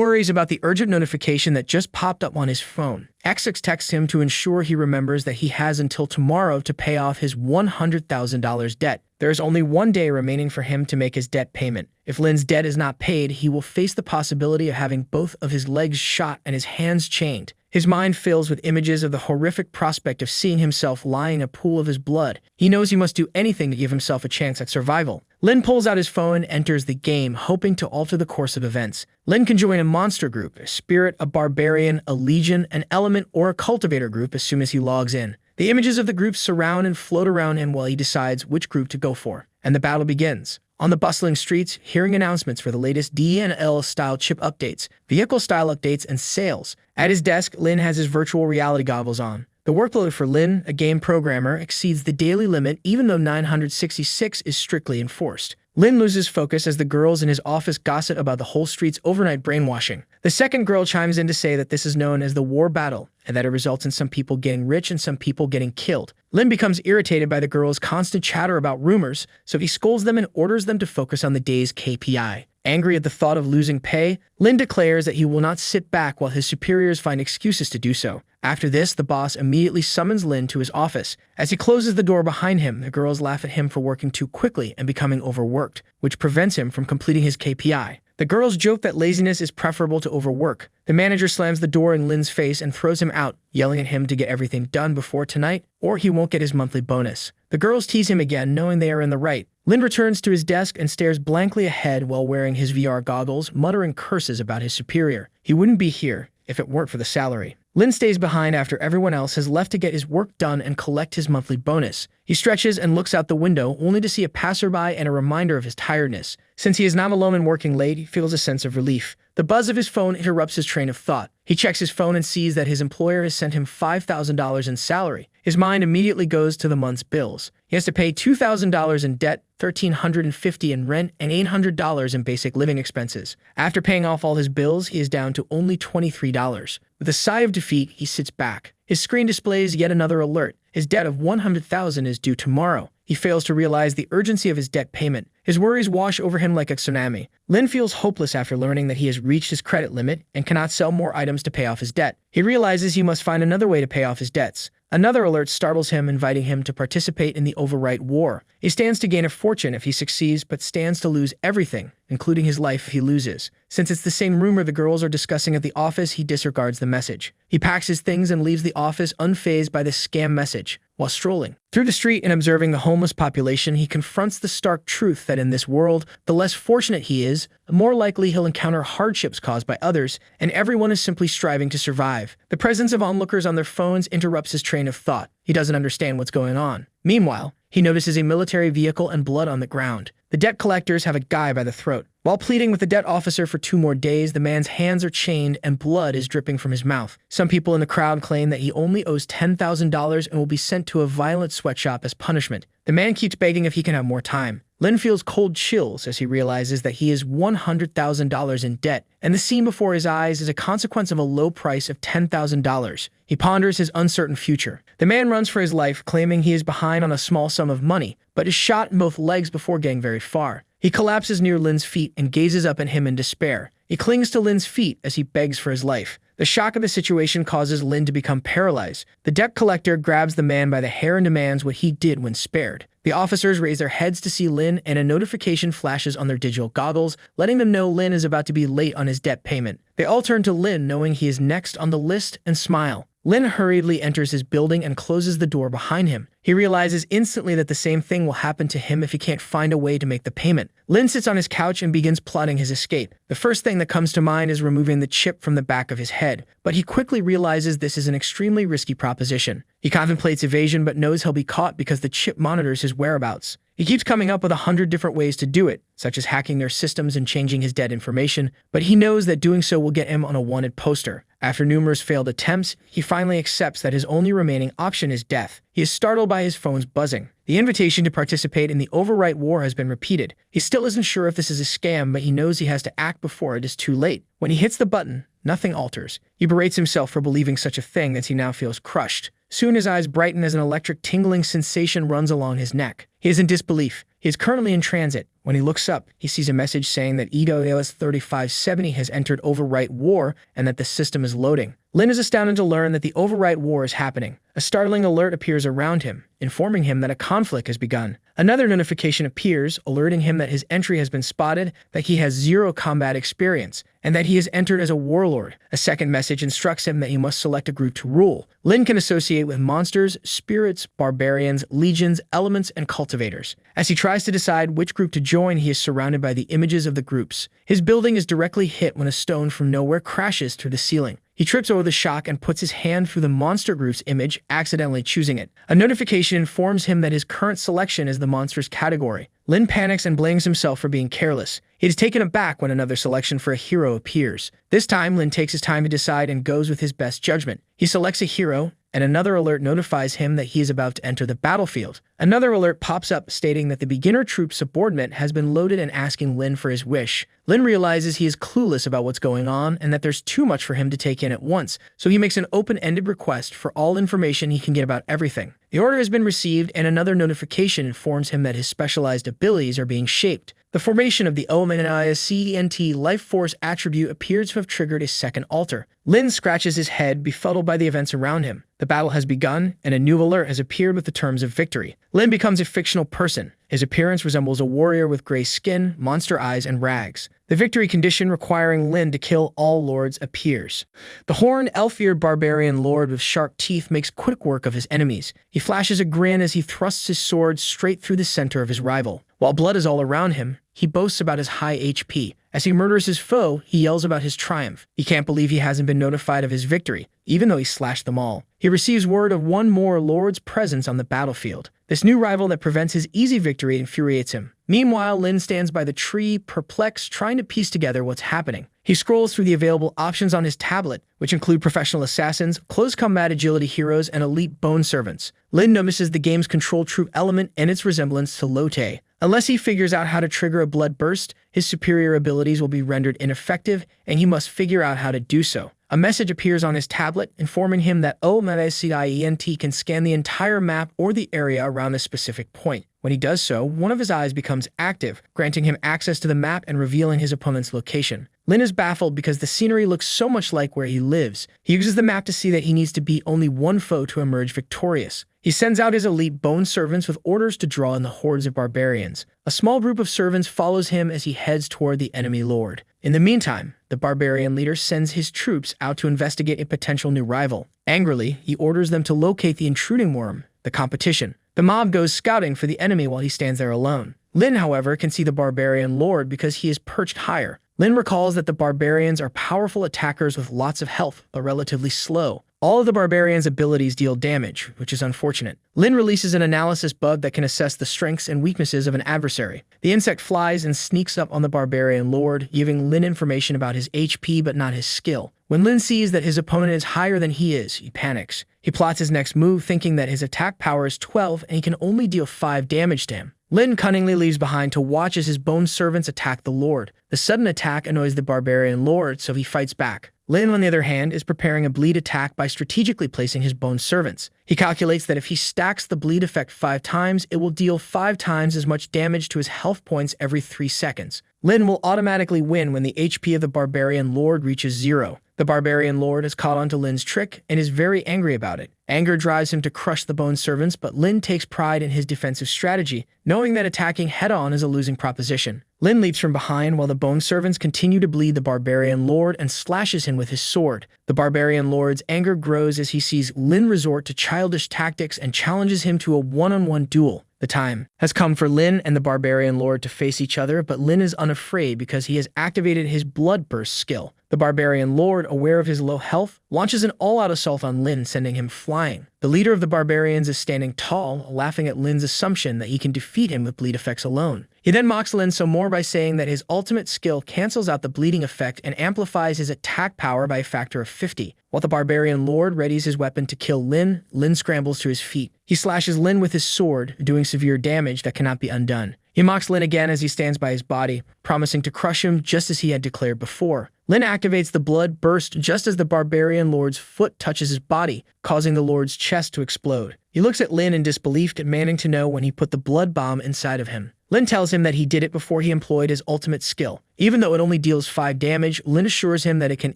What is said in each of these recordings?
worries about the urgent notification that just popped up on his phone. Essex texts him to ensure he remembers that he has until tomorrow to pay off his $100,000 debt. There is only one day remaining for him to make his debt payment. If Lynn's debt is not paid, he will face the possibility of having both of his legs shot and his hands chained. His mind fills with images of the horrific prospect of seeing himself lying in a pool of his blood. He knows he must do anything to give himself a chance at survival. Lynn pulls out his phone and enters the game, hoping to alter the course of events. Lynn can join a monster group, a spirit, a barbarian, a legion, an element, or a cultivator group as soon as he logs in. The images of the groups surround and float around him while he decides which group to go for. And the battle begins. On the bustling streets, hearing announcements for the latest DNL-style chip updates, vehicle-style updates, and sales. At his desk, Lynn has his virtual reality goggles on. The workload for Lynn, a game programmer, exceeds the daily limit even though 966 is strictly enforced. Lynn loses focus as the girls in his office gossip about the whole street's overnight brainwashing. The second girl chimes in to say that this is known as the war battle, and that it results in some people getting rich and some people getting killed. Lynn becomes irritated by the girls' constant chatter about rumors, so he scolds them and orders them to focus on the day's KPI. Angry at the thought of losing pay, Lynn declares that he will not sit back while his superiors find excuses to do so. After this, the boss immediately summons Lynn to his office. As he closes the door behind him, the girls laugh at him for working too quickly and becoming overworked, which prevents him from completing his KPI. The girls joke that laziness is preferable to overwork. The manager slams the door in Lynn's face and throws him out, yelling at him to get everything done before tonight, or he won't get his monthly bonus. The girls tease him again, knowing they are in the right. Lynn returns to his desk and stares blankly ahead while wearing his VR goggles, muttering curses about his superior. He wouldn't be here if it weren't for the salary. Lynn stays behind after everyone else has left to get his work done and collect his monthly bonus. He stretches and looks out the window, only to see a passerby and a reminder of his tiredness. Since he is not alone and working late, he feels a sense of relief. The buzz of his phone interrupts his train of thought. He checks his phone and sees that his employer has sent him $5,000 in salary. His mind immediately goes to the month's bills. He has to pay $2,000 in debt, $1,350 in rent, and $800 in basic living expenses. After paying off all his bills, he is down to only $23. With a sigh of defeat, he sits back. His screen displays yet another alert. His debt of $100,000 is due tomorrow. He fails to realize the urgency of his debt payment. His worries wash over him like a tsunami. Lynn feels hopeless after learning that he has reached his credit limit and cannot sell more items to pay off his debt. He realizes he must find another way to pay off his debts. Another alert startles him, inviting him to participate in the overwrite war. He stands to gain a fortune if he succeeds, but stands to lose everything, including his life if he loses. Since it's the same rumor the girls are discussing at the office, he disregards the message. He packs his things and leaves the office unfazed by the scam message. While strolling through the street and observing the homeless population, he confronts the stark truth that in this world, the less fortunate he is, the more likely he'll encounter hardships caused by others, and everyone is simply striving to survive. The presence of onlookers on their phones interrupts his train of thought. He doesn't understand what's going on. Meanwhile, he notices a military vehicle and blood on the ground. The debt collectors have a guy by the throat. While pleading with the debt officer for 2 more days, the man's hands are chained and blood is dripping from his mouth. Some people in the crowd claim that he only owes $10,000 and will be sent to a violent sweatshop as punishment. The man keeps begging if he can have more time. Lynn feels cold chills as he realizes that he is $100,000 in debt, and the scene before his eyes is a consequence of a low price of $10,000. He ponders his uncertain future. The man runs for his life, claiming he is behind on a small sum of money, but is shot in both legs before getting very far. He collapses near Lynn's feet and gazes up at him in despair. He clings to Lynn's feet as he begs for his life. The shock of the situation causes Lynn to become paralyzed. The debt collector grabs the man by the hair and demands what he did when spared. The officers raise their heads to see Lynn, and a notification flashes on their digital goggles, letting them know Lynn is about to be late on his debt payment. They all turn to Lynn, knowing he is next on the list, and smile. Lynn hurriedly enters his building and closes the door behind him. He realizes instantly that the same thing will happen to him if he can't find a way to make the payment. Lynn sits on his couch and begins plotting his escape. The first thing that comes to mind is removing the chip from the back of his head, but he quickly realizes this is an extremely risky proposition. He contemplates evasion but knows he'll be caught because the chip monitors his whereabouts. He keeps coming up with 100 different ways to do it, such as hacking their systems and changing his debt information, but he knows that doing so will get him on a wanted poster. After numerous failed attempts, he finally accepts that his only remaining option is death. He is startled by his phone's buzzing. The invitation to participate in the overwrite war has been repeated. He still isn't sure if this is a scam, but he knows he has to act before it is too late. When he hits the button, nothing alters. He berates himself for believing such a thing as he now feels crushed. Soon his eyes brighten as an electric tingling sensation runs along his neck. He is in disbelief. He is currently in transit, when When he looks up, he sees a message saying that EWS 3570 has entered Overwrite War and that the system is loading. Lin is astounded to learn that the Overwrite War is happening. A startling alert appears around him, informing him that a conflict has begun. Another notification appears, alerting him that his entry has been spotted, that he has 0 combat experience, and that he has entered as a warlord. A second message instructs him that he must select a group to rule. Lin can associate with monsters, spirits, barbarians, legions, elements, and cultivators. As he tries to decide which group to join, he is surrounded by the images of the groups. His building is directly hit when a stone from nowhere crashes through the ceiling. He trips over the shock and puts his hand through the monster group's image, accidentally choosing it. A notification informs him that his current selection is the monster's category. Lin panics and blames himself for being careless. He is taken aback when another selection for a hero appears. This time, Lin takes his time to decide and goes with his best judgment. He selects a hero, and another alert notifies him that he is about to enter the battlefield. Another alert pops up stating that the beginner troop subordinate has been loaded and asking Lin for his wish. Lin realizes he is clueless about what's going on and that there's too much for him to take in at once, so he makes an open-ended request for all information he can get about everything. The order has been received, and another notification informs him that his specialized abilities are being shaped. The formation of the OMNISCENT Life Force attribute appears to have triggered a second altar. Lin scratches his head, befuddled by the events around him. The battle has begun, and a new alert has appeared with the terms of victory. Lin becomes a fictional person. His appearance resembles a warrior with gray skin, monster eyes, and rags. The victory condition requiring Lin to kill all lords appears. The horned, elf-eared barbarian lord with sharp teeth makes quick work of his enemies. He flashes a grin as he thrusts his sword straight through the center of his rival. While blood is all around him, he boasts about his high HP. As he murders his foe, he yells about his triumph. He can't believe he hasn't been notified of his victory, even though he slashed them all. He receives word of one more lord's presence on the battlefield. This new rival that prevents his easy victory infuriates him. Meanwhile, Lin stands by the tree, perplexed, trying to piece together what's happening. He scrolls through the available options on his tablet, which include professional assassins, close combat agility heroes, and elite bone servants. Lin notices the game's control troop element and its resemblance to Lotte. Unless he figures out how to trigger a blood burst, his superior abilities will be rendered ineffective, and he must figure out how to do so. A message appears on his tablet, informing him that OMNISCENT can scan the entire map or the area around a specific point. When he does so, one of his eyes becomes active, granting him access to the map and revealing his opponent's location. Lin is baffled because the scenery looks so much like where he lives. He uses the map to see that he needs to beat only one foe to emerge victorious. He sends out his elite bone servants with orders to draw in the hordes of barbarians. A small group of servants follows him as he heads toward the enemy lord. In the meantime, the barbarian leader sends his troops out to investigate a potential new rival. Angrily, he orders them to locate the intruding worm, the competition. The mob goes scouting for the enemy while he stands there alone. Lin, however, can see the barbarian lord because he is perched higher. Lin recalls that the barbarians are powerful attackers with lots of health, but relatively slow. All of the barbarians' abilities deal damage, which is unfortunate. Lin releases an analysis bug that can assess the strengths and weaknesses of an adversary. The insect flies and sneaks up on the barbarian lord, giving Lin information about his HP but not his skill. When Lin sees that his opponent is higher than he is, he panics. He plots his next move, thinking that his attack power is 12 and he can only deal 5 damage to him. Lin cunningly leaves behind to watch as his bone servants attack the lord. The sudden attack annoys the barbarian lord, so he fights back. Lin, on the other hand, is preparing a bleed attack by strategically placing his bone servants. He calculates that if he stacks the bleed effect 5 times, it will deal 5 times as much damage to his health points every 3 seconds. Lin will automatically win when the HP of the barbarian lord reaches 0. The barbarian lord has caught on to Lin's trick and is very angry about it. Anger drives him to crush the bone servants, but Lin takes pride in his defensive strategy, knowing that attacking head-on is a losing proposition. Lin leaps from behind while the bone servants continue to bleed the barbarian lord and slashes him with his sword. The barbarian lord's anger grows as he sees Lin resort to childish tactics and challenges him to a one-on-one duel. The time has come for Lin and the barbarian lord to face each other, but Lin is unafraid because he has activated his blood burst skill. The barbarian lord, aware of his low health, launches an all-out assault on Lin, sending him flying. The leader of the barbarians is standing tall, laughing at Lin's assumption that he can defeat him with bleed effects alone. He then mocks Lin some more by saying that his ultimate skill cancels out the bleeding effect and amplifies his attack power by a factor of 50. While the barbarian lord readies his weapon to kill Lin, Lin scrambles to his feet. He slashes Lin with his sword, doing severe damage that cannot be undone. He mocks Lin again as he stands by his body, promising to crush him just as he had declared before. Lin activates the blood burst just as the barbarian lord's foot touches his body, causing the lord's chest to explode. He looks at Lin in disbelief, demanding to know when he put the blood bomb inside of him. Lin tells him that he did it before he employed his ultimate skill. Even though it only deals 5 damage, Lin assures him that it can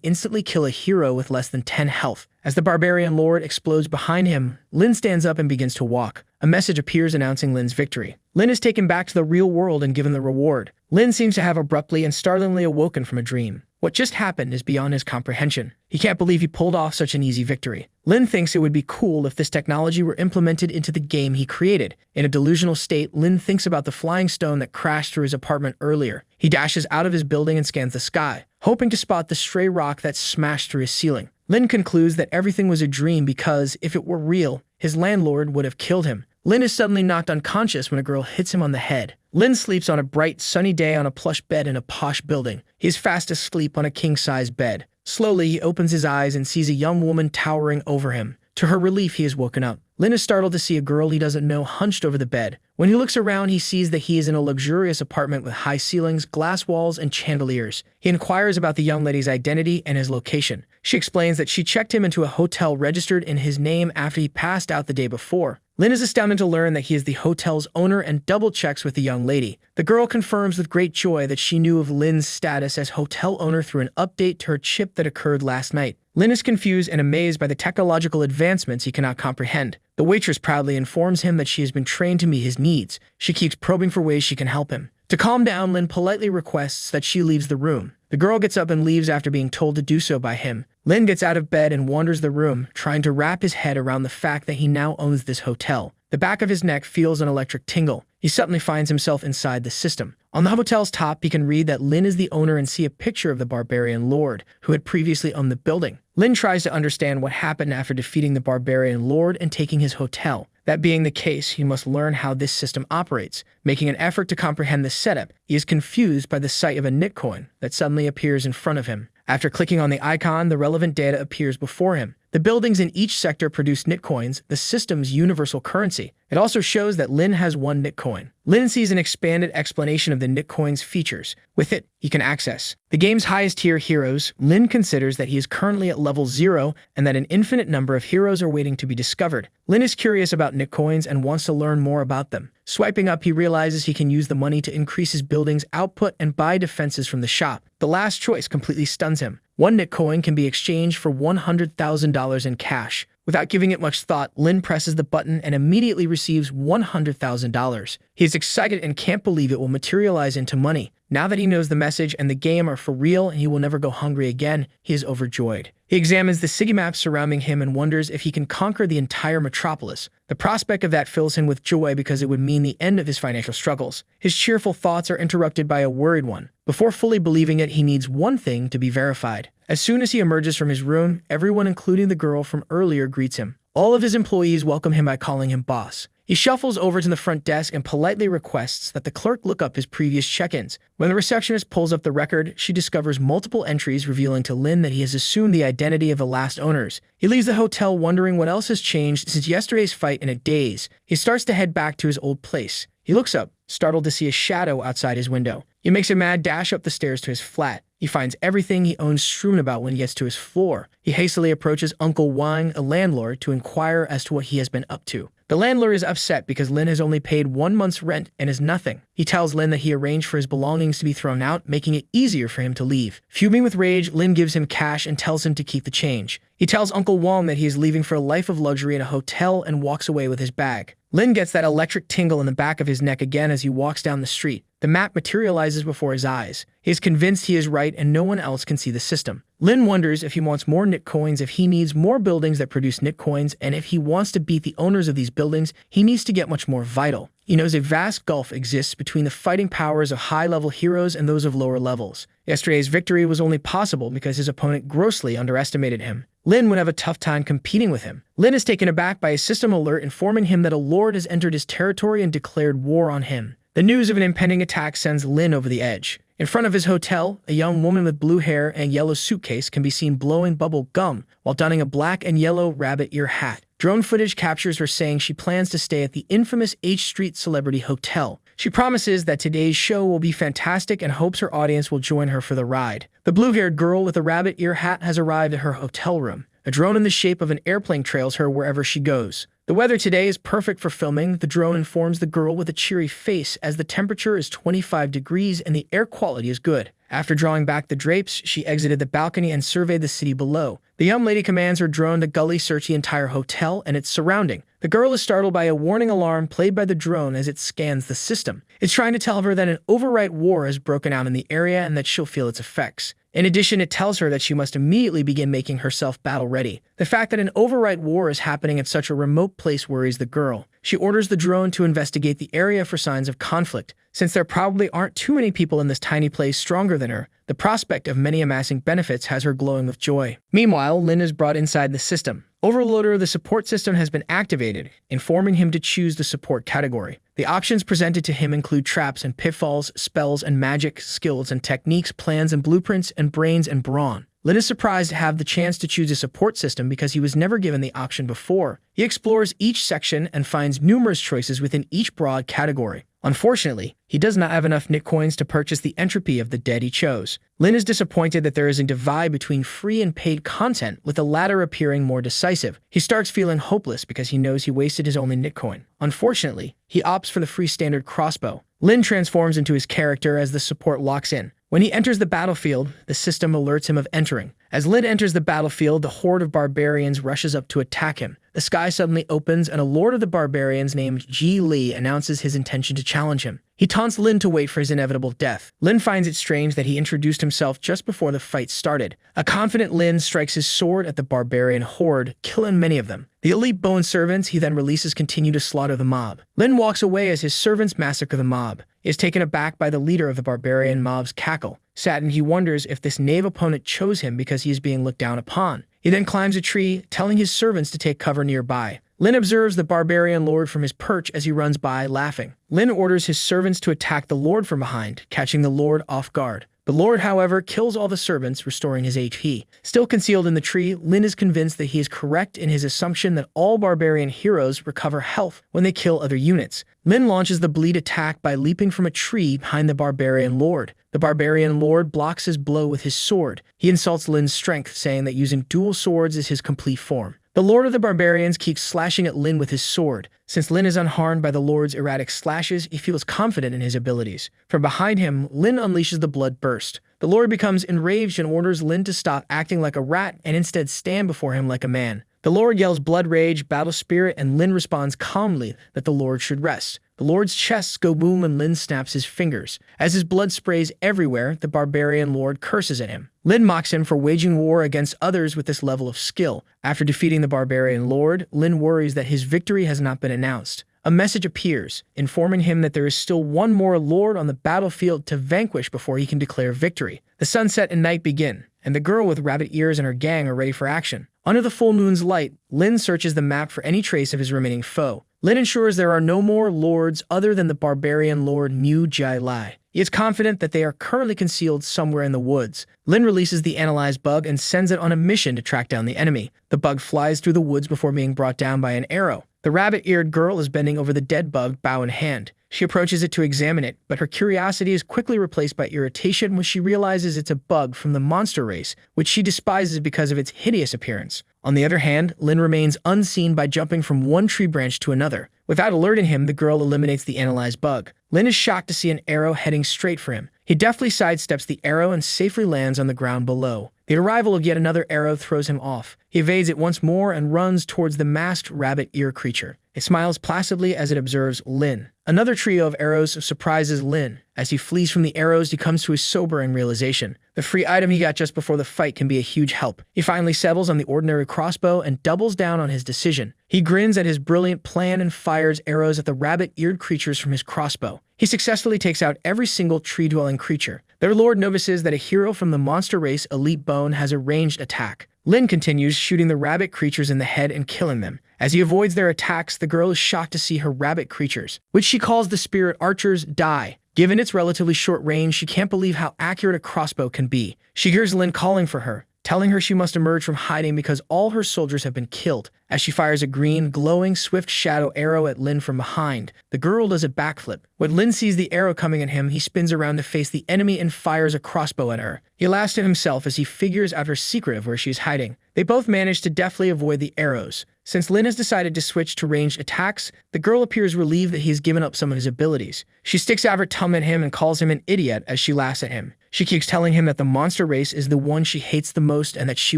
instantly kill a hero with less than 10 health. As the barbarian lord explodes behind him, Lin stands up and begins to walk. A message appears announcing Lin's victory. Lin is taken back to the real world and given the reward. Lin seems to have abruptly and startlingly awoken from a dream. What just happened is beyond his comprehension. He can't believe he pulled off such an easy victory. Lin thinks it would be cool if this technology were implemented into the game he created. In a delusional state, Lin thinks about the flying stone that crashed through his apartment earlier. He dashes out of his building and scans the sky, hoping to spot the stray rock that smashed through his ceiling. Lin concludes that everything was a dream because, if it were real, his landlord would have killed him. Lin is suddenly knocked unconscious when a girl hits him on the head. Lin sleeps on a bright, sunny day on a plush bed in a posh building. He is fast asleep on a king-size bed. Slowly, he opens his eyes and sees a young woman towering over him. To her relief, he is woken up. Lin is startled to see a girl he doesn't know hunched over the bed. When he looks around, he sees that he is in a luxurious apartment with high ceilings, glass walls, and chandeliers. He inquires about the young lady's identity and his location. She explains that she checked him into a hotel registered in his name after he passed out the day before. Lin is astounded to learn that he is the hotel's owner and double-checks with the young lady. The girl confirms with great joy that she knew of Lin's status as hotel owner through an update to her chip that occurred last night. Lin is confused and amazed by the technological advancements he cannot comprehend. The waitress proudly informs him that she has been trained to meet his needs. She keeps probing for ways she can help him. To calm down, Lin politely requests that she leaves the room. The girl gets up and leaves after being told to do so by him. Lin gets out of bed and wanders the room, trying to wrap his head around the fact that he now owns this hotel. The back of his neck feels an electric tingle. He suddenly finds himself inside the system. On the hotel's top, he can read that Lin is the owner and see a picture of the barbarian lord, who had previously owned the building. Lin tries to understand what happened after defeating the barbarian lord and taking his hotel. That being the case, he must learn how this system operates. Making an effort to comprehend the setup, he is confused by the sight of a Nitcoin that suddenly appears in front of him. After clicking on the icon, the relevant data appears before him. The buildings in each sector produce Nitcoins, the system's universal currency. It also shows that Lin has 1 Nitcoin. Lin sees an expanded explanation of the Nitcoin's features. With it, he can access the game's highest tier heroes. Lin considers that he is currently at level 0 and that an infinite number of heroes are waiting to be discovered. Lin is curious about Nitcoins and wants to learn more about them. Swiping up, he realizes he can use the money to increase his building's output and buy defenses from the shop. The last choice completely stuns him. 1 Nitcoin can be exchanged for $100,000 in cash. Without giving it much thought, Lin presses the button and immediately receives $100,000. He is excited and can't believe it will materialize into money. Now that he knows the message and the game are for real and he will never go hungry again, he is overjoyed. He examines the city map surrounding him and wonders if he can conquer the entire metropolis. The prospect of that fills him with joy because it would mean the end of his financial struggles. His cheerful thoughts are interrupted by a worried one. Before fully believing it, he needs one thing to be verified. As soon as he emerges from his room, everyone, including the girl from earlier, greets him. All of his employees welcome him by calling him boss. He shuffles over to the front desk and politely requests that the clerk look up his previous check-ins. When the receptionist pulls up the record, she discovers multiple entries revealing to Lin that he has assumed the identity of the last owners. He leaves the hotel wondering what else has changed since yesterday's fight in a daze. He starts to head back to his old place. He looks up, startled to see a shadow outside his window. He makes a mad dash up the stairs to his flat. He finds everything he owns strewn about when he gets to his floor. He hastily approaches Uncle Wang, a landlord, to inquire as to what he has been up to. The landlord is upset because Lin has only paid 1 month's rent and is nothing. He tells Lin that he arranged for his belongings to be thrown out, making it easier for him to leave. Fuming with rage, Lin gives him cash and tells him to keep the change. He tells Uncle Wang that he is leaving for a life of luxury in a hotel and walks away with his bag. Lin gets that electric tingle in the back of his neck again as he walks down the street. The map materializes before his eyes. He is convinced he is right and no one else can see the system. Lin wonders if he wants more Nitcoins, if he needs more buildings that produce Nitcoins, and if he wants to beat the owners of these buildings, he needs to get much more vital. He knows a vast gulf exists between the fighting powers of high-level heroes and those of lower levels. Yesterday's victory was only possible because his opponent grossly underestimated him. Lin would have a tough time competing with him. Lin is taken aback by a system alert informing him that a lord has entered his territory and declared war on him. The news of an impending attack sends Lin over the edge. In front of his hotel, a young woman with blue hair and yellow suitcase can be seen blowing bubble gum while donning a black and yellow rabbit ear hat. Drone footage captures her saying she plans to stay at the infamous H Street Celebrity Hotel. She promises that today's show will be fantastic and hopes her audience will join her for the ride. The blue-haired girl with a rabbit ear hat has arrived at her hotel room. A drone in the shape of an airplane trails her wherever she goes. The weather today is perfect for filming, the drone informs the girl with a cheery face as the temperature is 25 degrees and the air quality is good. After drawing back the drapes, she exited the balcony and surveyed the city below. The young lady commands her drone to gully search the entire hotel and its surrounding. The girl is startled by a warning alarm played by the drone as it scans the system. It's trying to tell her that an overwrite war has broken out in the area and that she'll feel its effects. In addition, it tells her that she must immediately begin making herself battle-ready. The fact that an overwrite war is happening at such a remote place worries the girl. She orders the drone to investigate the area for signs of conflict. Since there probably aren't too many people in this tiny place stronger than her, the prospect of many amassing benefits has her glowing with joy. Meanwhile, Lin is brought inside the system. Overloader, the support system has been activated, informing him to choose the support category. The options presented to him include traps and pitfalls, spells and magic, skills and techniques, plans and blueprints, and brains and brawn. Lin is surprised to have the chance to choose a support system because he was never given the option before. He explores each section and finds numerous choices within each broad category. Unfortunately, he does not have enough Nitcoins to purchase the entropy of the dead he chose. Lin is disappointed that there is a divide between free and paid content, with the latter appearing more decisive. He starts feeling hopeless because he knows he wasted his only Nitcoin. Unfortunately, he opts for the free standard crossbow. Lin transforms into his character as the support locks in. When he enters the battlefield, the system alerts him of entering. As Lin enters the battlefield, the horde of barbarians rushes up to attack him. The sky suddenly opens and a lord of the barbarians named Ji Li announces his intention to challenge him. He taunts Lin to wait for his inevitable death. Lin finds it strange that he introduced himself just before the fight started. A confident Lin strikes his sword at the barbarian horde, killing many of them. The elite bone servants he then releases continue to slaughter the mob. Lin walks away as his servants massacre the mob. He is taken aback by the leader of the barbarian mob's cackle. Saddened, he wonders if this knave opponent chose him because he is being looked down upon. He then climbs a tree, telling his servants to take cover nearby. Lin observes the barbarian lord from his perch as he runs by, laughing. Lin orders his servants to attack the lord from behind, catching the lord off guard. The lord, however, kills all the servants, restoring his HP. Still concealed in the tree, Lin is convinced that he is correct in his assumption that all barbarian heroes recover health when they kill other units. Lin launches the bleed attack by leaping from a tree behind the barbarian lord. The barbarian lord blocks his blow with his sword. He insults Lin's strength, saying that using dual swords is his complete form. The lord of the barbarians keeps slashing at Lin with his sword. Since Lin is unharmed by the lord's erratic slashes, he feels confident in his abilities. From behind him, Lin unleashes the blood burst. The lord becomes enraged and orders Lin to stop acting like a rat and instead stand before him like a man. The lord yells blood rage, battle spirit, and Lin responds calmly that the lord should rest. The lord's chests go boom and Lin snaps his fingers. As his blood sprays everywhere, the barbarian lord curses at him. Lin mocks him for waging war against others with this level of skill. After defeating the barbarian lord, Lin worries that his victory has not been announced. A message appears, informing him that there is still one more lord on the battlefield to vanquish before he can declare victory. The sunset and night begin, and the girl with rabbit ears and her gang are ready for action. Under the full moon's light, Lin searches the map for any trace of his remaining foe. Lin ensures there are no more lords other than the barbarian lord Mu Jai Lai. He is confident that they are currently concealed somewhere in the woods. Lin releases the analyze bug and sends it on a mission to track down the enemy. The bug flies through the woods before being brought down by an arrow. The rabbit-eared girl is bending over the dead bug, bow in hand. She approaches it to examine it, but her curiosity is quickly replaced by irritation when she realizes it's a bug from the monster race, which she despises because of its hideous appearance. On the other hand, Lin remains unseen by jumping from one tree branch to another. Without alerting him, the girl eliminates the analyzed bug. Lin is shocked to see an arrow heading straight for him. He deftly sidesteps the arrow and safely lands on the ground below. The arrival of yet another arrow throws him off. He evades it once more and runs towards the masked rabbit ear creature. It smiles placidly as it observes Lin. Another trio of arrows surprises Lin. As he flees from the arrows, he comes to a sobering realization. The free item he got just before the fight can be a huge help. He finally settles on the ordinary crossbow and doubles down on his decision. He grins at his brilliant plan and fires arrows at the rabbit-eared creatures from his crossbow. He successfully takes out every single tree-dwelling creature. Their lord notices that a hero from the monster race, Elite Bone, has a ranged attack. Lin continues shooting the rabbit creatures in the head and killing them. As he avoids their attacks, the girl is shocked to see her rabbit creatures, which she calls the spirit archers, die. Given its relatively short range, she can't believe how accurate a crossbow can be. She hears Lin calling for her, telling her she must emerge from hiding because all her soldiers have been killed. As she fires a green, glowing, swift shadow arrow at Lin from behind, the girl does a backflip. When Lin sees the arrow coming at him, he spins around to face the enemy and fires a crossbow at her. He laughs to himself as he figures out her secret of where she is hiding. They both manage to deftly avoid the arrows. Since Lin has decided to switch to ranged attacks, the girl appears relieved that he has given up some of his abilities. She sticks out her tongue at him and calls him an idiot as she laughs at him. She keeps telling him that the monster race is the one she hates the most and that she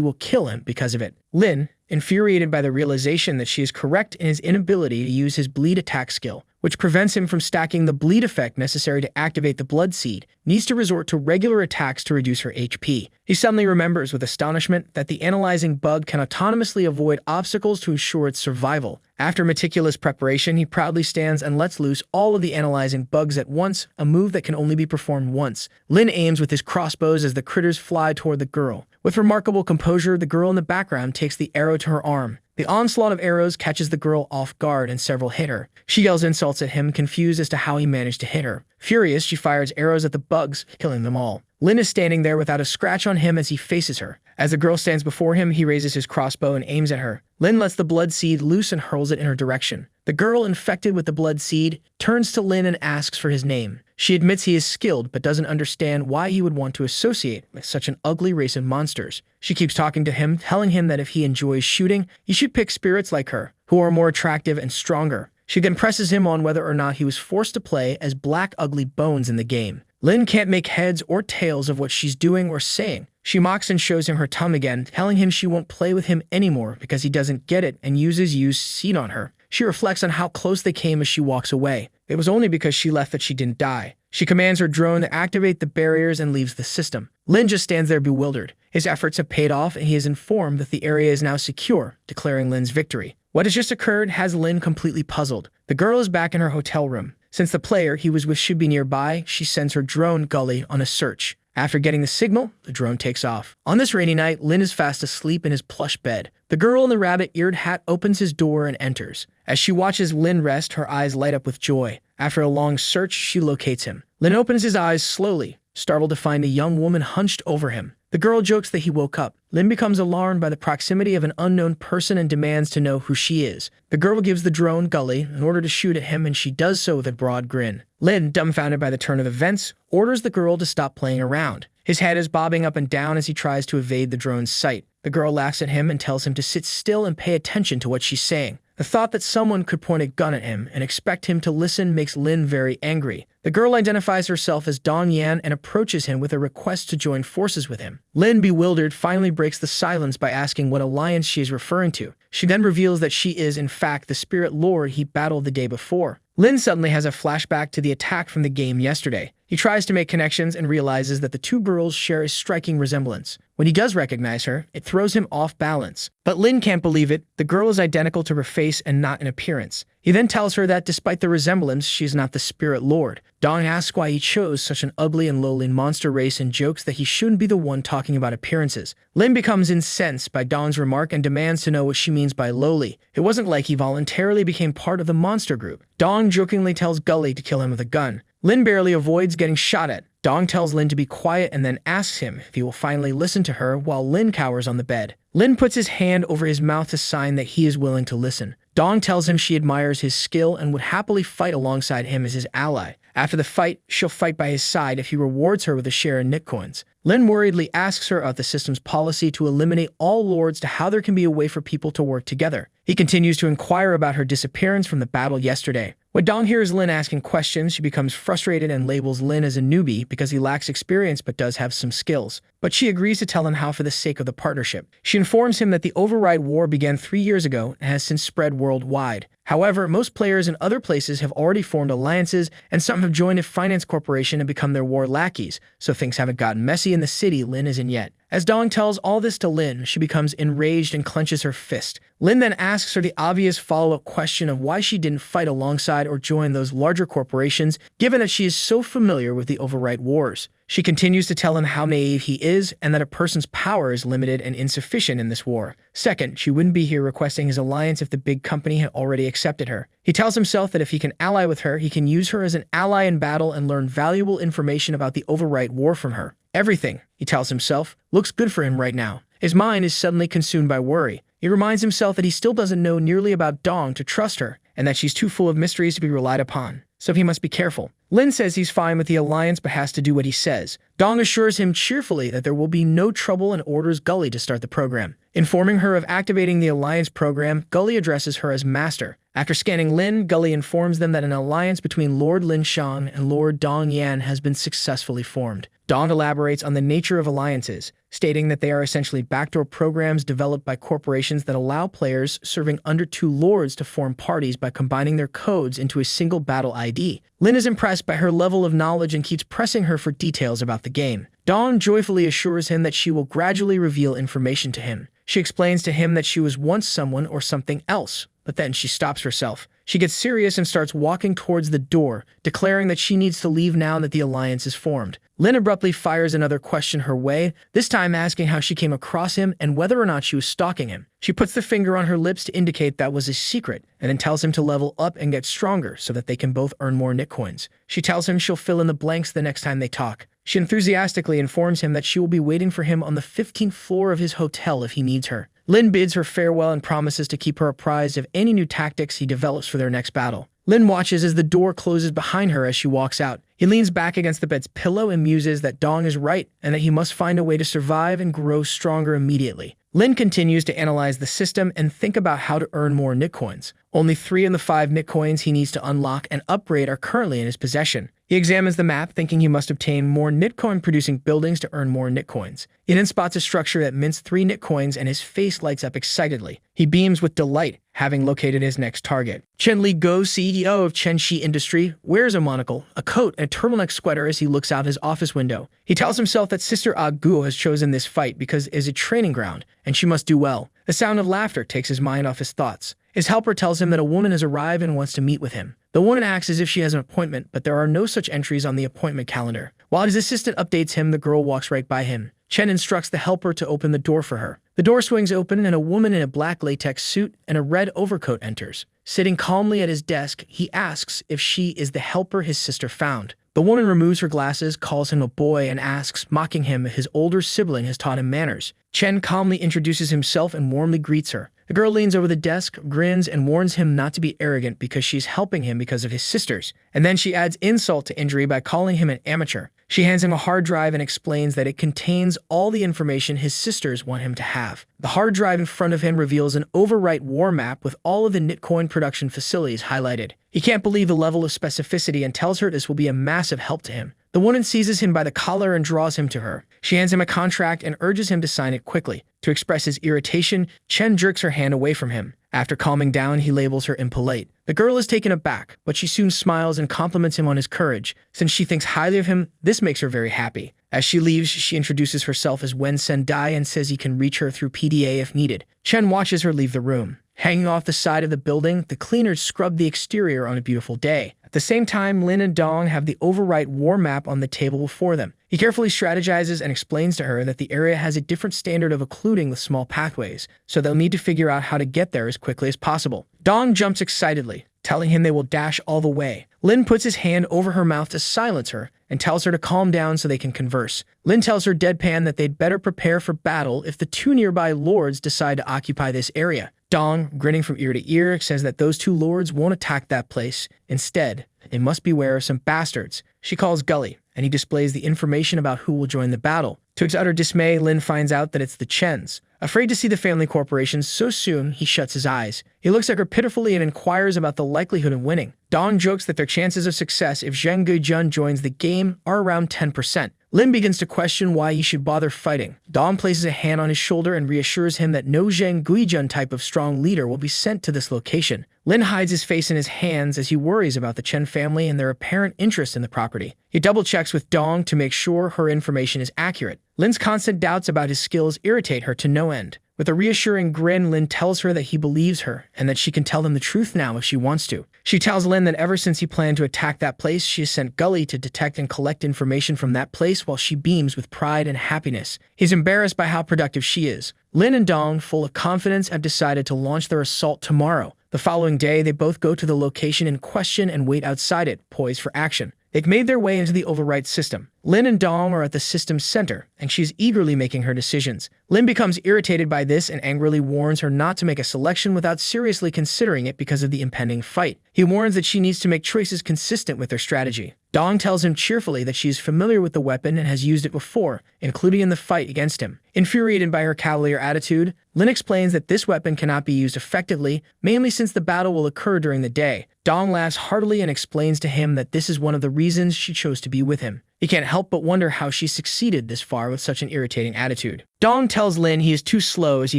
will kill him because of it. Lin, infuriated by the realization that she is correct in his inability to use his bleed attack skill, which prevents him from stacking the bleed effect necessary to activate the blood seed, needs to resort to regular attacks to reduce her HP. He suddenly remembers with astonishment that the analyzing bug can autonomously avoid obstacles to ensure its survival. After meticulous preparation, he proudly stands and lets loose all of the analyzing bugs at once, a move that can only be performed once. Lin aims with his crossbows as the critters fly toward the girl. With remarkable composure, the girl in the background takes the arrow to her arm. The onslaught of arrows catches the girl off guard and several hit her. She yells insults at him, confused as to how he managed to hit her. Furious, she fires arrows at the bugs, killing them all. Lin is standing there without a scratch on him as he faces her. As the girl stands before him, he raises his crossbow and aims at her. Lin lets the blood seed loose and hurls it in her direction. The girl, infected with the blood seed, turns to Lin and asks for his name. She admits he is skilled, but doesn't understand why he would want to associate with such an ugly race of monsters. She keeps talking to him, telling him that if he enjoys shooting, he should pick spirits like her, who are more attractive and stronger. She then presses him on whether or not he was forced to play as black ugly bones in the game. Lin can't make heads or tails of what she's doing or saying. She mocks and shows him her tongue again, telling him she won't play with him anymore because he doesn't get it and uses used seed on her. She reflects on how close they came as she walks away. It was only because she left that she didn't die. She commands her drone to activate the barriers and leaves the system. Lin just stands there bewildered. His efforts have paid off and he is informed that the area is now secure, declaring Lin's victory. What has just occurred has Lin completely puzzled. The girl is back in her hotel room. Since the player he was with should be nearby, she sends her drone Gully on a search. After getting the signal, the drone takes off. On this rainy night, Lin is fast asleep in his plush bed. The girl in the rabbit-eared hat opens his door and enters. As she watches Lin rest, her eyes light up with joy. After a long search, she locates him. Lin opens his eyes slowly, startled to find a young woman hunched over him. The girl jokes that he woke up. Lin becomes alarmed by the proximity of an unknown person and demands to know who she is. The girl gives the drone Gully in order to shoot at him, and she does so with a broad grin. Lin, dumbfounded by the turn of events, orders the girl to stop playing around. His head is bobbing up and down as he tries to evade the drone's sight. The girl laughs at him and tells him to sit still and pay attention to what she's saying. The thought that someone could point a gun at him and expect him to listen makes Lin very angry. The girl identifies herself as Dong Yan and approaches him with a request to join forces with him. Lin, bewildered, finally breaks the silence by asking what alliance she is referring to. She then reveals that she is, in fact, the spirit lord he battled the day before. Lin suddenly has a flashback to the attack from the game yesterday. He tries to make connections and realizes that the two girls share a striking resemblance. When he does recognize her, it throws him off balance. But Lin can't believe it. The girl is identical to her face and not in appearance. He then tells her that despite the resemblance, she is not the spirit lord. Dong asks why he chose such an ugly and lowly monster race and jokes that he shouldn't be the one talking about appearances. Lin becomes incensed by Dong's remark and demands to know what she means by lowly. It wasn't like he voluntarily became part of the monster group. Dong jokingly tells Gully to kill him with a gun. Lin barely avoids getting shot at. Dong tells Lin to be quiet and then asks him if he will finally listen to her while Lin cowers on the bed. Lin puts his hand over his mouth to sign that he is willing to listen. Dong tells him she admires his skill and would happily fight alongside him as his ally. After the fight, she'll fight by his side if he rewards her with a share in Nitcoins. Lin worriedly asks her about the system's policy to eliminate all lords to how there can be a way for people to work together. He continues to inquire about her disappearance from the battle yesterday. When Dong hears Lin asking questions, she becomes frustrated and labels Lin as a newbie because he lacks experience but does have some skills. But she agrees to tell him how for the sake of the partnership. She informs him that the Override War began 3 years ago and has since spread worldwide. However, most players in other places have already formed alliances, and some have joined a finance corporation and become their war lackeys, so things haven't gotten messy in the city Lin isn't yet. As Dong tells all this to Lin, she becomes enraged and clenches her fist. Lin then asks her the obvious follow-up question of why she didn't fight alongside or join those larger corporations, given that she is so familiar with the Override Wars. She continues to tell him how naive he is and that a person's power is limited and insufficient in this war. Second, she wouldn't be here requesting his alliance if the big company had already accepted her. He tells himself that if he can ally with her, he can use her as an ally in battle and learn valuable information about the Override War from her. Everything, he tells himself, looks good for him right now. His mind is suddenly consumed by worry. He reminds himself that he still doesn't know nearly about Dong to trust her, and that she's too full of mysteries to be relied upon. So he must be careful. Lin says he's fine with the alliance but has to do what he says. Dong assures him cheerfully that there will be no trouble and orders Gully to start the program. Informing her of activating the alliance program, Gully addresses her as Master. After scanning Lin, Gully informs them that an alliance between Lord Lin Shan and Lord Dong Yan has been successfully formed. Dong elaborates on the nature of alliances, stating that they are essentially backdoor programs developed by corporations that allow players serving under two lords to form parties by combining their codes into a single battle ID. Lin is impressed by her level of knowledge and keeps pressing her for details about the game. Dong joyfully assures him that she will gradually reveal information to him. She explains to him that she was once someone or something else, but then she stops herself. She gets serious and starts walking towards the door, declaring that she needs to leave now that the alliance is formed. Lin abruptly fires another question her way, this time asking how she came across him and whether or not she was stalking him. She puts the finger on her lips to indicate that was a secret, and then tells him to level up and get stronger so that they can both earn more Nitcoins. She tells him she'll fill in the blanks the next time they talk. She enthusiastically informs him that she will be waiting for him on the 15th floor of his hotel if he needs her. Lin bids her farewell and promises to keep her apprised of any new tactics he develops for their next battle. Lin watches as the door closes behind her as she walks out. He leans back against the bed's pillow and muses that Dong is right and that he must find a way to survive and grow stronger immediately. Lin continues to analyze the system and think about how to earn more Nitcoins. Only 3 of the 5 Nitcoins he needs to unlock and upgrade are currently in his possession. He examines the map, thinking he must obtain more Nitcoin-producing buildings to earn more Nitcoins. He then spots a structure that mints 3 Nitcoins and his face lights up excitedly. He beams with delight, having located his next target. Chen Li Go, CEO of Chenxi Industry, wears a monocle, a coat, and a turtleneck sweater as he looks out his office window. He tells himself that Sister Ah Guo has chosen this fight because it is a training ground, and she must do well. The sound of laughter takes his mind off his thoughts. His helper tells him that a woman has arrived and wants to meet with him. The woman acts as if she has an appointment, but there are no such entries on the appointment calendar. While his assistant updates him, the girl walks right by him. Chen instructs the helper to open the door for her. The door swings open and a woman in a black latex suit and a red overcoat enters. Sitting calmly at his desk, he asks if she is the helper his sister found. The woman removes her glasses, calls him a boy, and asks, mocking him, if his older sibling has taught him manners. Chen calmly introduces himself and warmly greets her. The girl leans over the desk, grins, and warns him not to be arrogant because she's helping him because of his sisters. And then she adds insult to injury by calling him an amateur. She hands him a hard drive and explains that it contains all the information his sisters want him to have. The hard drive in front of him reveals an overwrite war map with all of the Nitcoin production facilities highlighted. He can't believe the level of specificity and tells her this will be a massive help to him. The woman seizes him by the collar and draws him to her. She hands him a contract and urges him to sign it quickly. To express his irritation, Chen jerks her hand away from him. After calming down, he labels her impolite. The girl is taken aback, but she soon smiles and compliments him on his courage. Since she thinks highly of him, this makes her very happy. As she leaves, she introduces herself as Wen Sendai and says he can reach her through PDA if needed. Chen watches her leave the room. Hanging off the side of the building, the cleaners scrub the exterior on a beautiful day. At the same time, Lin and Dong have the overwrite war map on the table before them. He carefully strategizes and explains to her that the area has a different standard of occluding with small pathways, so they'll need to figure out how to get there as quickly as possible. Dong jumps excitedly, telling him they will dash all the way. Lin puts his hand over her mouth to silence her and tells her to calm down so they can converse. Lin tells her deadpan that they'd better prepare for battle if the 2 nearby lords decide to occupy this area. Dong, grinning from ear to ear, says that those 2 lords won't attack that place. Instead, they must beware of some bastards. She calls Gully, and he displays the information about who will join the battle. To his utter dismay, Lin finds out that it's the Chens. Afraid to see the family corporation so soon, he shuts his eyes. He looks at her pitifully and inquires about the likelihood of winning. Dong jokes that their chances of success if Zheng Guijun joins the game are around 10%. Lin begins to question why he should bother fighting. Dong places a hand on his shoulder and reassures him that no Zheng Guijun type of strong leader will be sent to this location. Lin hides his face in his hands as he worries about the Chen family and their apparent interest in the property. He double-checks with Dong to make sure her information is accurate. Lin's constant doubts about his skills irritate her to no end. With a reassuring grin, Lin tells her that he believes her and that she can tell them the truth now if she wants to. She tells Lin that ever since he planned to attack that place, she has sent Gully to detect and collect information from that place while she beams with pride and happiness. He's embarrassed by how productive she is. Lin and Dong, full of confidence, have decided to launch their assault tomorrow. The following day, they both go to the location in question and wait outside it, poised for action. They've made their way into the override system. Lin and Dong are at the system's center, and she's eagerly making her decisions. Lin becomes irritated by this and angrily warns her not to make a selection without seriously considering it because of the impending fight. He warns that she needs to make choices consistent with their strategy. Dong tells him cheerfully that she is familiar with the weapon and has used it before, including in the fight against him. Infuriated by her cavalier attitude, Lin explains that this weapon cannot be used effectively, mainly since the battle will occur during the day. Dong laughs heartily and explains to him that this is one of the reasons she chose to be with him. He can't help but wonder how she succeeded this far with such an irritating attitude. Dong tells Lin he is too slow as he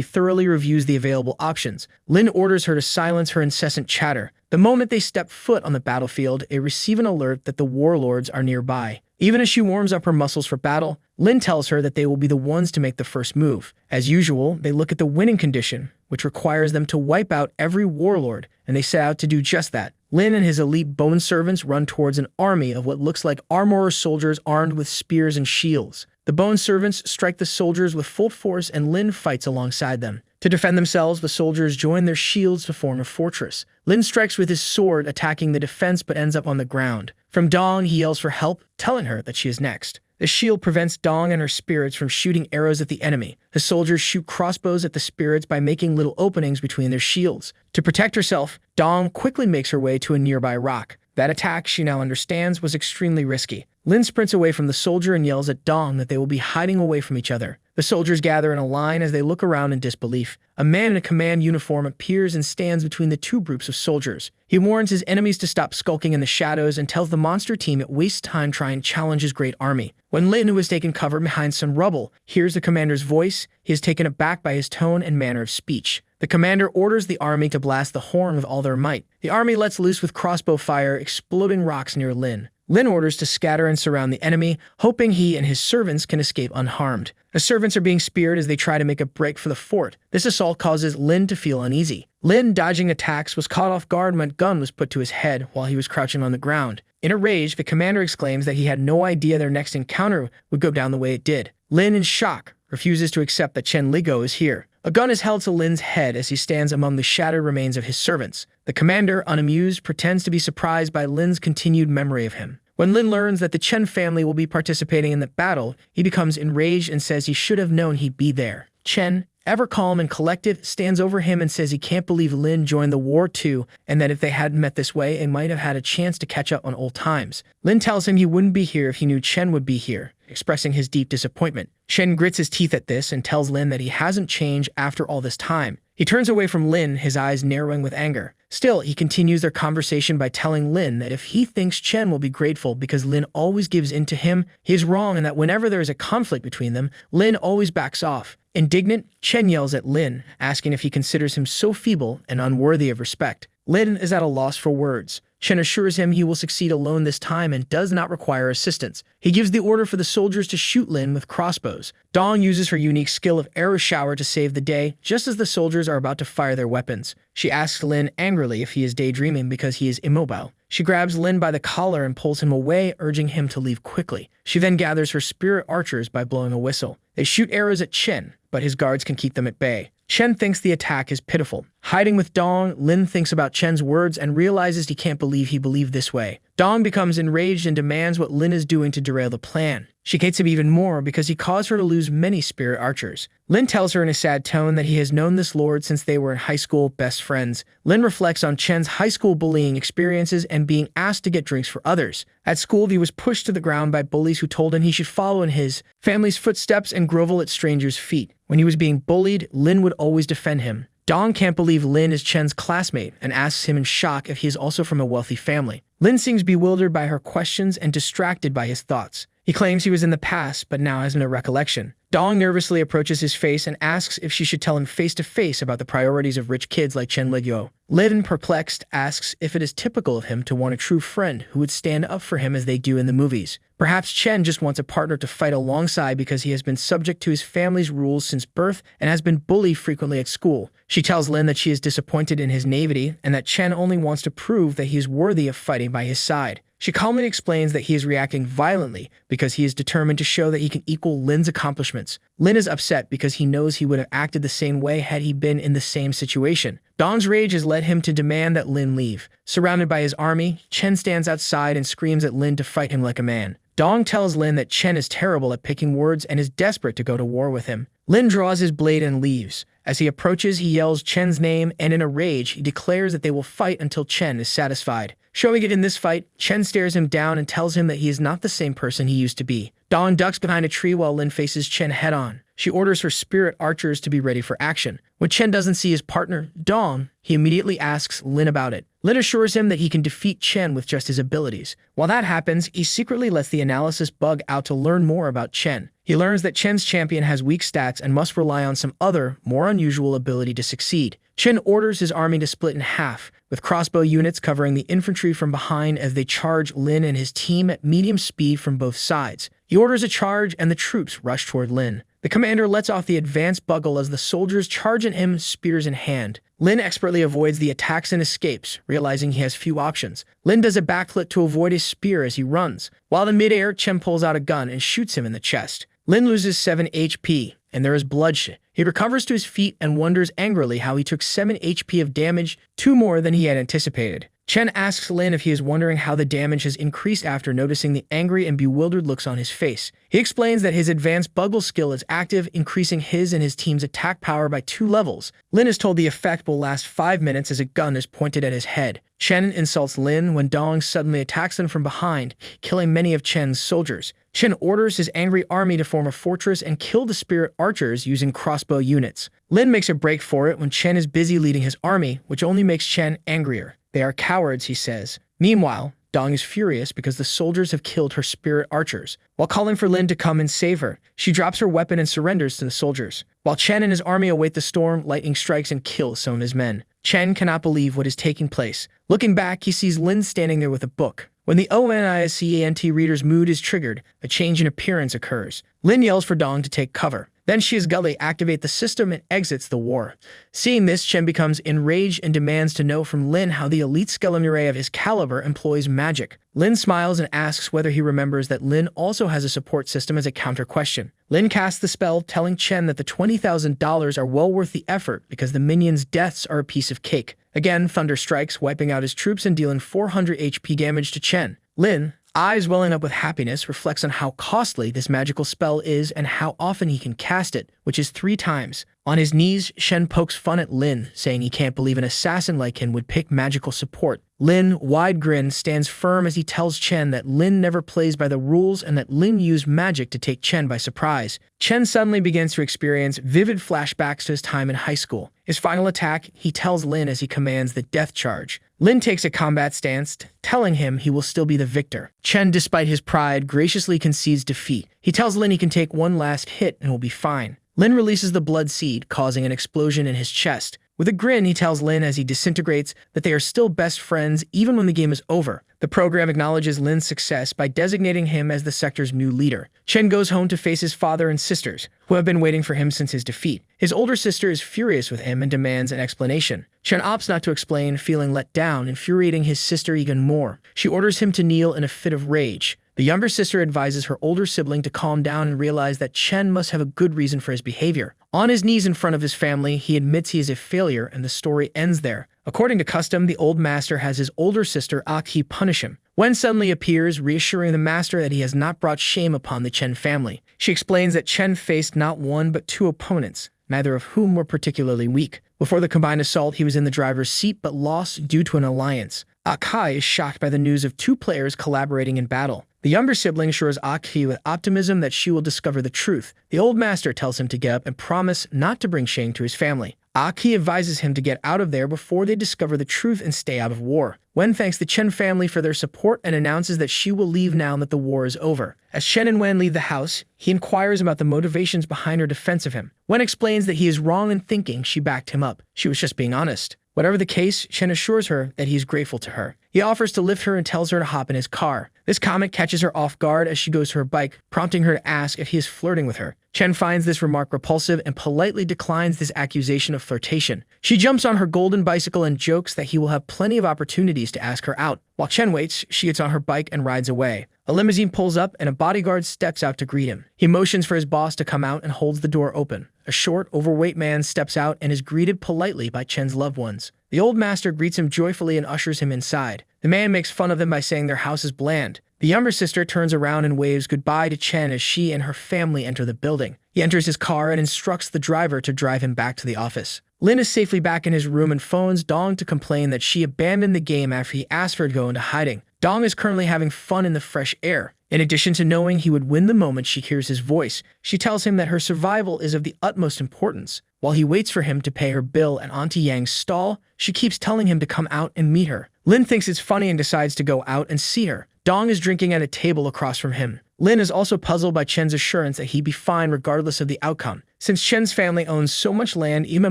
thoroughly reviews the available options. Lin orders her to silence her incessant chatter. The moment they step foot on the battlefield, they receive an alert that the warlords are nearby. Even as she warms up her muscles for battle, Lin tells her that they will be the ones to make the first move. As usual, they look at the winning condition, which requires them to wipe out every warlord, and they set out to do just that. Lin and his elite bone servants run towards an army of what looks like armorer soldiers armed with spears and shields. The bone servants strike the soldiers with full force and Lin fights alongside them. To defend themselves, the soldiers join their shields to form a fortress. Lin strikes with his sword, attacking the defense but ends up on the ground. From Dong, he yells for help, telling her that she is next. The shield prevents Dong and her spirits from shooting arrows at the enemy. The soldiers shoot crossbows at the spirits by making little openings between their shields. To protect herself, Dong quickly makes her way to a nearby rock. That attack, she now understands, was extremely risky. Lin sprints away from the soldier and yells at Dong that they will be hiding away from each other. The soldiers gather in a line as they look around in disbelief. A man in a command uniform appears and stands between the two groups of soldiers. He warns his enemies to stop skulking in the shadows and tells the monster team it wastes time trying to challenge his great army. When Lin, who has taken cover behind some rubble, hears the commander's voice, he is taken aback by his tone and manner of speech. The commander orders the army to blast the horn with all their might. The army lets loose with crossbow fire, exploding rocks near Lin. Lin orders to scatter and surround the enemy, hoping he and his servants can escape unharmed. The servants are being speared as they try to make a break for the fort. This assault causes Lin to feel uneasy. Lin, dodging attacks, was caught off guard when a gun was put to his head while he was crouching on the ground. In a rage, the commander exclaims that he had no idea their next encounter would go down the way it did. Lin, in shock, refuses to accept that Chen Ligo is here. A gun is held to Lin's head as he stands among the shattered remains of his servants. The commander, unamused, pretends to be surprised by Lin's continued memory of him. When Lin learns that the Chen family will be participating in the battle, he becomes enraged and says he should have known he'd be there. Chen, ever calm and collected, stands over him and says he can't believe Lin joined the war too, and that if they hadn't met this way, it might have had a chance to catch up on old times. Lin tells him he wouldn't be here if he knew Chen would be here, expressing his deep disappointment. Chen grits his teeth at this and tells Lin that he hasn't changed after all this time. He turns away from Lin, his eyes narrowing with anger. Still, he continues their conversation by telling Lin that if he thinks Chen will be grateful because Lin always gives in to him, he is wrong, and that whenever there is a conflict between them, Lin always backs off. Indignant, Chen yells at Lin, asking if he considers him so feeble and unworthy of respect. Lin is at a loss for words. Chen assures him he will succeed alone this time and does not require assistance. He gives the order for the soldiers to shoot Lin with crossbows. Dong uses her unique skill of arrow shower to save the day, just as the soldiers are about to fire their weapons. She asks Lin angrily if he is daydreaming because he is immobile. She grabs Lin by the collar and pulls him away, urging him to leave quickly. She then gathers her spirit archers by blowing a whistle. They shoot arrows at Chen, but his guards can keep them at bay. Chen thinks the attack is pitiful. Hiding with Dong, Lin thinks about Chen's words and realizes he can't believe he believed this way. Dong becomes enraged and demands what Lin is doing to derail the plan. She hates him even more because he caused her to lose many spirit archers. Lin tells her in a sad tone that he has known this lord since they were in high school best friends. Lin reflects on Chen's high school bullying experiences and being asked to get drinks for others. At school, he was pushed to the ground by bullies who told him he should follow in his family's footsteps and grovel at strangers' feet. When he was being bullied, Lin would always defend him. Dong can't believe Lin is Chen's classmate and asks him in shock if he is also from a wealthy family. Lin seems bewildered by her questions and distracted by his thoughts. He claims he was in the past, but now has no recollection. Dong nervously approaches his face and asks if she should tell him face-to-face about the priorities of rich kids like Chen Ligyo. Lin, perplexed, asks if it is typical of him to want a true friend who would stand up for him as they do in the movies. Perhaps Chen just wants a partner to fight alongside because he has been subject to his family's rules since birth and has been bullied frequently at school. She tells Lin that she is disappointed in his naivety and that Chen only wants to prove that he is worthy of fighting by his side. She calmly explains that he is reacting violently because he is determined to show that he can equal Lin's accomplishments. Lin is upset because he knows he would have acted the same way had he been in the same situation. Dong's rage has led him to demand that Lin leave. Surrounded by his army, Chen stands outside and screams at Lin to fight him like a man. Dong tells Lin that Chen is terrible at picking words and is desperate to go to war with him. Lin draws his blade and leaves. As he approaches, he yells Chen's name, and in a rage, he declares that they will fight until Chen is satisfied. Showing it in this fight, Chen stares him down and tells him that he is not the same person he used to be. Dong ducks behind a tree while Lin faces Chen head-on. She orders her spirit archers to be ready for action. When Chen doesn't see his partner, Dong, he immediately asks Lin about it. Lin assures him that he can defeat Chen with just his abilities. While that happens, he secretly lets the analysis bug out to learn more about Chen. He learns that Chen's champion has weak stats and must rely on some other, more unusual ability to succeed. Chen orders his army to split in half, with crossbow units covering the infantry from behind as they charge Lin and his team at medium speed from both sides. He orders a charge and the troops rush toward Lin. The commander lets off the advanced bugle as the soldiers charge at him, spears in hand. Lin expertly avoids the attacks and escapes, realizing he has few options. Lin does a backflip to avoid his spear as he runs. While in midair, Chen pulls out a gun and shoots him in the chest. Lin loses 7 HP, and there is bloodshed. He recovers to his feet and wonders angrily how he took 7 HP of damage, 2 more than he had anticipated. Chen asks Lin if he is wondering how the damage has increased after noticing the angry and bewildered looks on his face. He explains that his advanced bugle skill is active, increasing his and his team's attack power by 2 levels. Lin is told the effect will last 5 minutes as a gun is pointed at his head. Chen insults Lin when Dong suddenly attacks them from behind, killing many of Chen's soldiers. Chen orders his angry army to form a fortress and kill the spirit archers using crossbow units. Lin makes a break for it when Chen is busy leading his army, which only makes Chen angrier. They are cowards, he says. Meanwhile, Dong is furious because the soldiers have killed her spirit archers. While calling for Lin to come and save her, she drops her weapon and surrenders to the soldiers. While Chen and his army await the storm, lightning strikes and kills some of his men. Chen cannot believe what is taking place. Looking back, he sees Lin standing there with a book. When the ONISCANT reader's mood is triggered, a change in appearance occurs. Lin yells for Dong to take cover. Then she is gully activate the system and exits the war. Seeing this, Chen becomes enraged and demands to know from Lin how the elite skeleton of his caliber employs magic. Lin smiles and asks whether he remembers that Lin also has a support system as a counter question. Lin casts the spell, telling Chen that the $20,000 are well worth the effort because the minions' deaths are a piece of cake. Again, thunder strikes, wiping out his troops and dealing 400 HP damage to Chen. Lin, eyes welling up with happiness, reflects on how costly this magical spell is and how often he can cast it, which is 3 times. On his knees, Chen pokes fun at Lin, saying he can't believe an assassin like him would pick magical support. Lin, wide grin, stands firm as he tells Chen that Lin never plays by the rules and that Lin used magic to take Chen by surprise. Chen suddenly begins to experience vivid flashbacks to his time in high school. His final attack, he tells Lin as he commands the death charge. Lin takes a combat stance, telling him he will still be the victor. Chen, despite his pride, graciously concedes defeat. He tells Lin he can take one last hit and will be fine. Lin releases the blood seed, causing an explosion in his chest. With a grin, he tells Lin as he disintegrates that they are still best friends even when the game is over. The program acknowledges Lin's success by designating him as the sector's new leader. Chen goes home to face his father and sisters, who have been waiting for him since his defeat. His older sister is furious with him and demands an explanation. Chen opts not to explain, feeling let down, infuriating his sister even more. She orders him to kneel in a fit of rage. The younger sister advises her older sibling to calm down and realize that Chen must have a good reason for his behavior. On his knees in front of his family, he admits he is a failure, and the story ends there. According to custom, the old master has his older sister Aki punish him. Wen suddenly appears, reassuring the master that he has not brought shame upon the Chen family. She explains that Chen faced not 1 but 2 opponents, neither of whom were particularly weak. Before the combined assault, he was in the driver's seat but lost due to an alliance. Akai is shocked by the news of 2 players collaborating in battle. The younger sibling assures Aki with optimism that she will discover the truth. The old master tells him to get up and promise not to bring shame to his family. Aki advises him to get out of there before they discover the truth and stay out of war. Wen thanks the Chen family for their support and announces that she will leave now that the war is over. As Chen and Wen leave the house, he inquires about the motivations behind her defense of him. Wen explains that he is wrong in thinking she backed him up. She was just being honest. Whatever the case, Chen assures her that he is grateful to her. He offers to lift her and tells her to hop in his car. This comment catches her off guard as she goes to her bike, prompting her to ask if he is flirting with her. Chen finds this remark repulsive and politely declines this accusation of flirtation. She jumps on her golden bicycle and jokes that he will have plenty of opportunities to ask her out. While Chen waits, she gets on her bike and rides away. A limousine pulls up and a bodyguard steps out to greet him. He motions for his boss to come out and holds the door open. A short, overweight man steps out and is greeted politely by Chen's loved ones. The old master greets him joyfully and ushers him inside. The man makes fun of them by saying their house is bland. The younger sister turns around and waves goodbye to Chen as she and her family enter the building. He enters his car and instructs the driver to drive him back to the office. Lin is safely back in his room and phones Dong to complain that she abandoned the game after he asked her to go into hiding. Dong is currently having fun in the fresh air. In addition to knowing he would win the moment she hears his voice, she tells him that her survival is of the utmost importance. While he waits for him to pay her bill at Auntie Yang's stall, she keeps telling him to come out and meet her. Lin thinks it's funny and decides to go out and see her. Dong is drinking at a table across from him. Lin is also puzzled by Chen's assurance that he'd be fine regardless of the outcome. Since Chen's family owns so much land, even a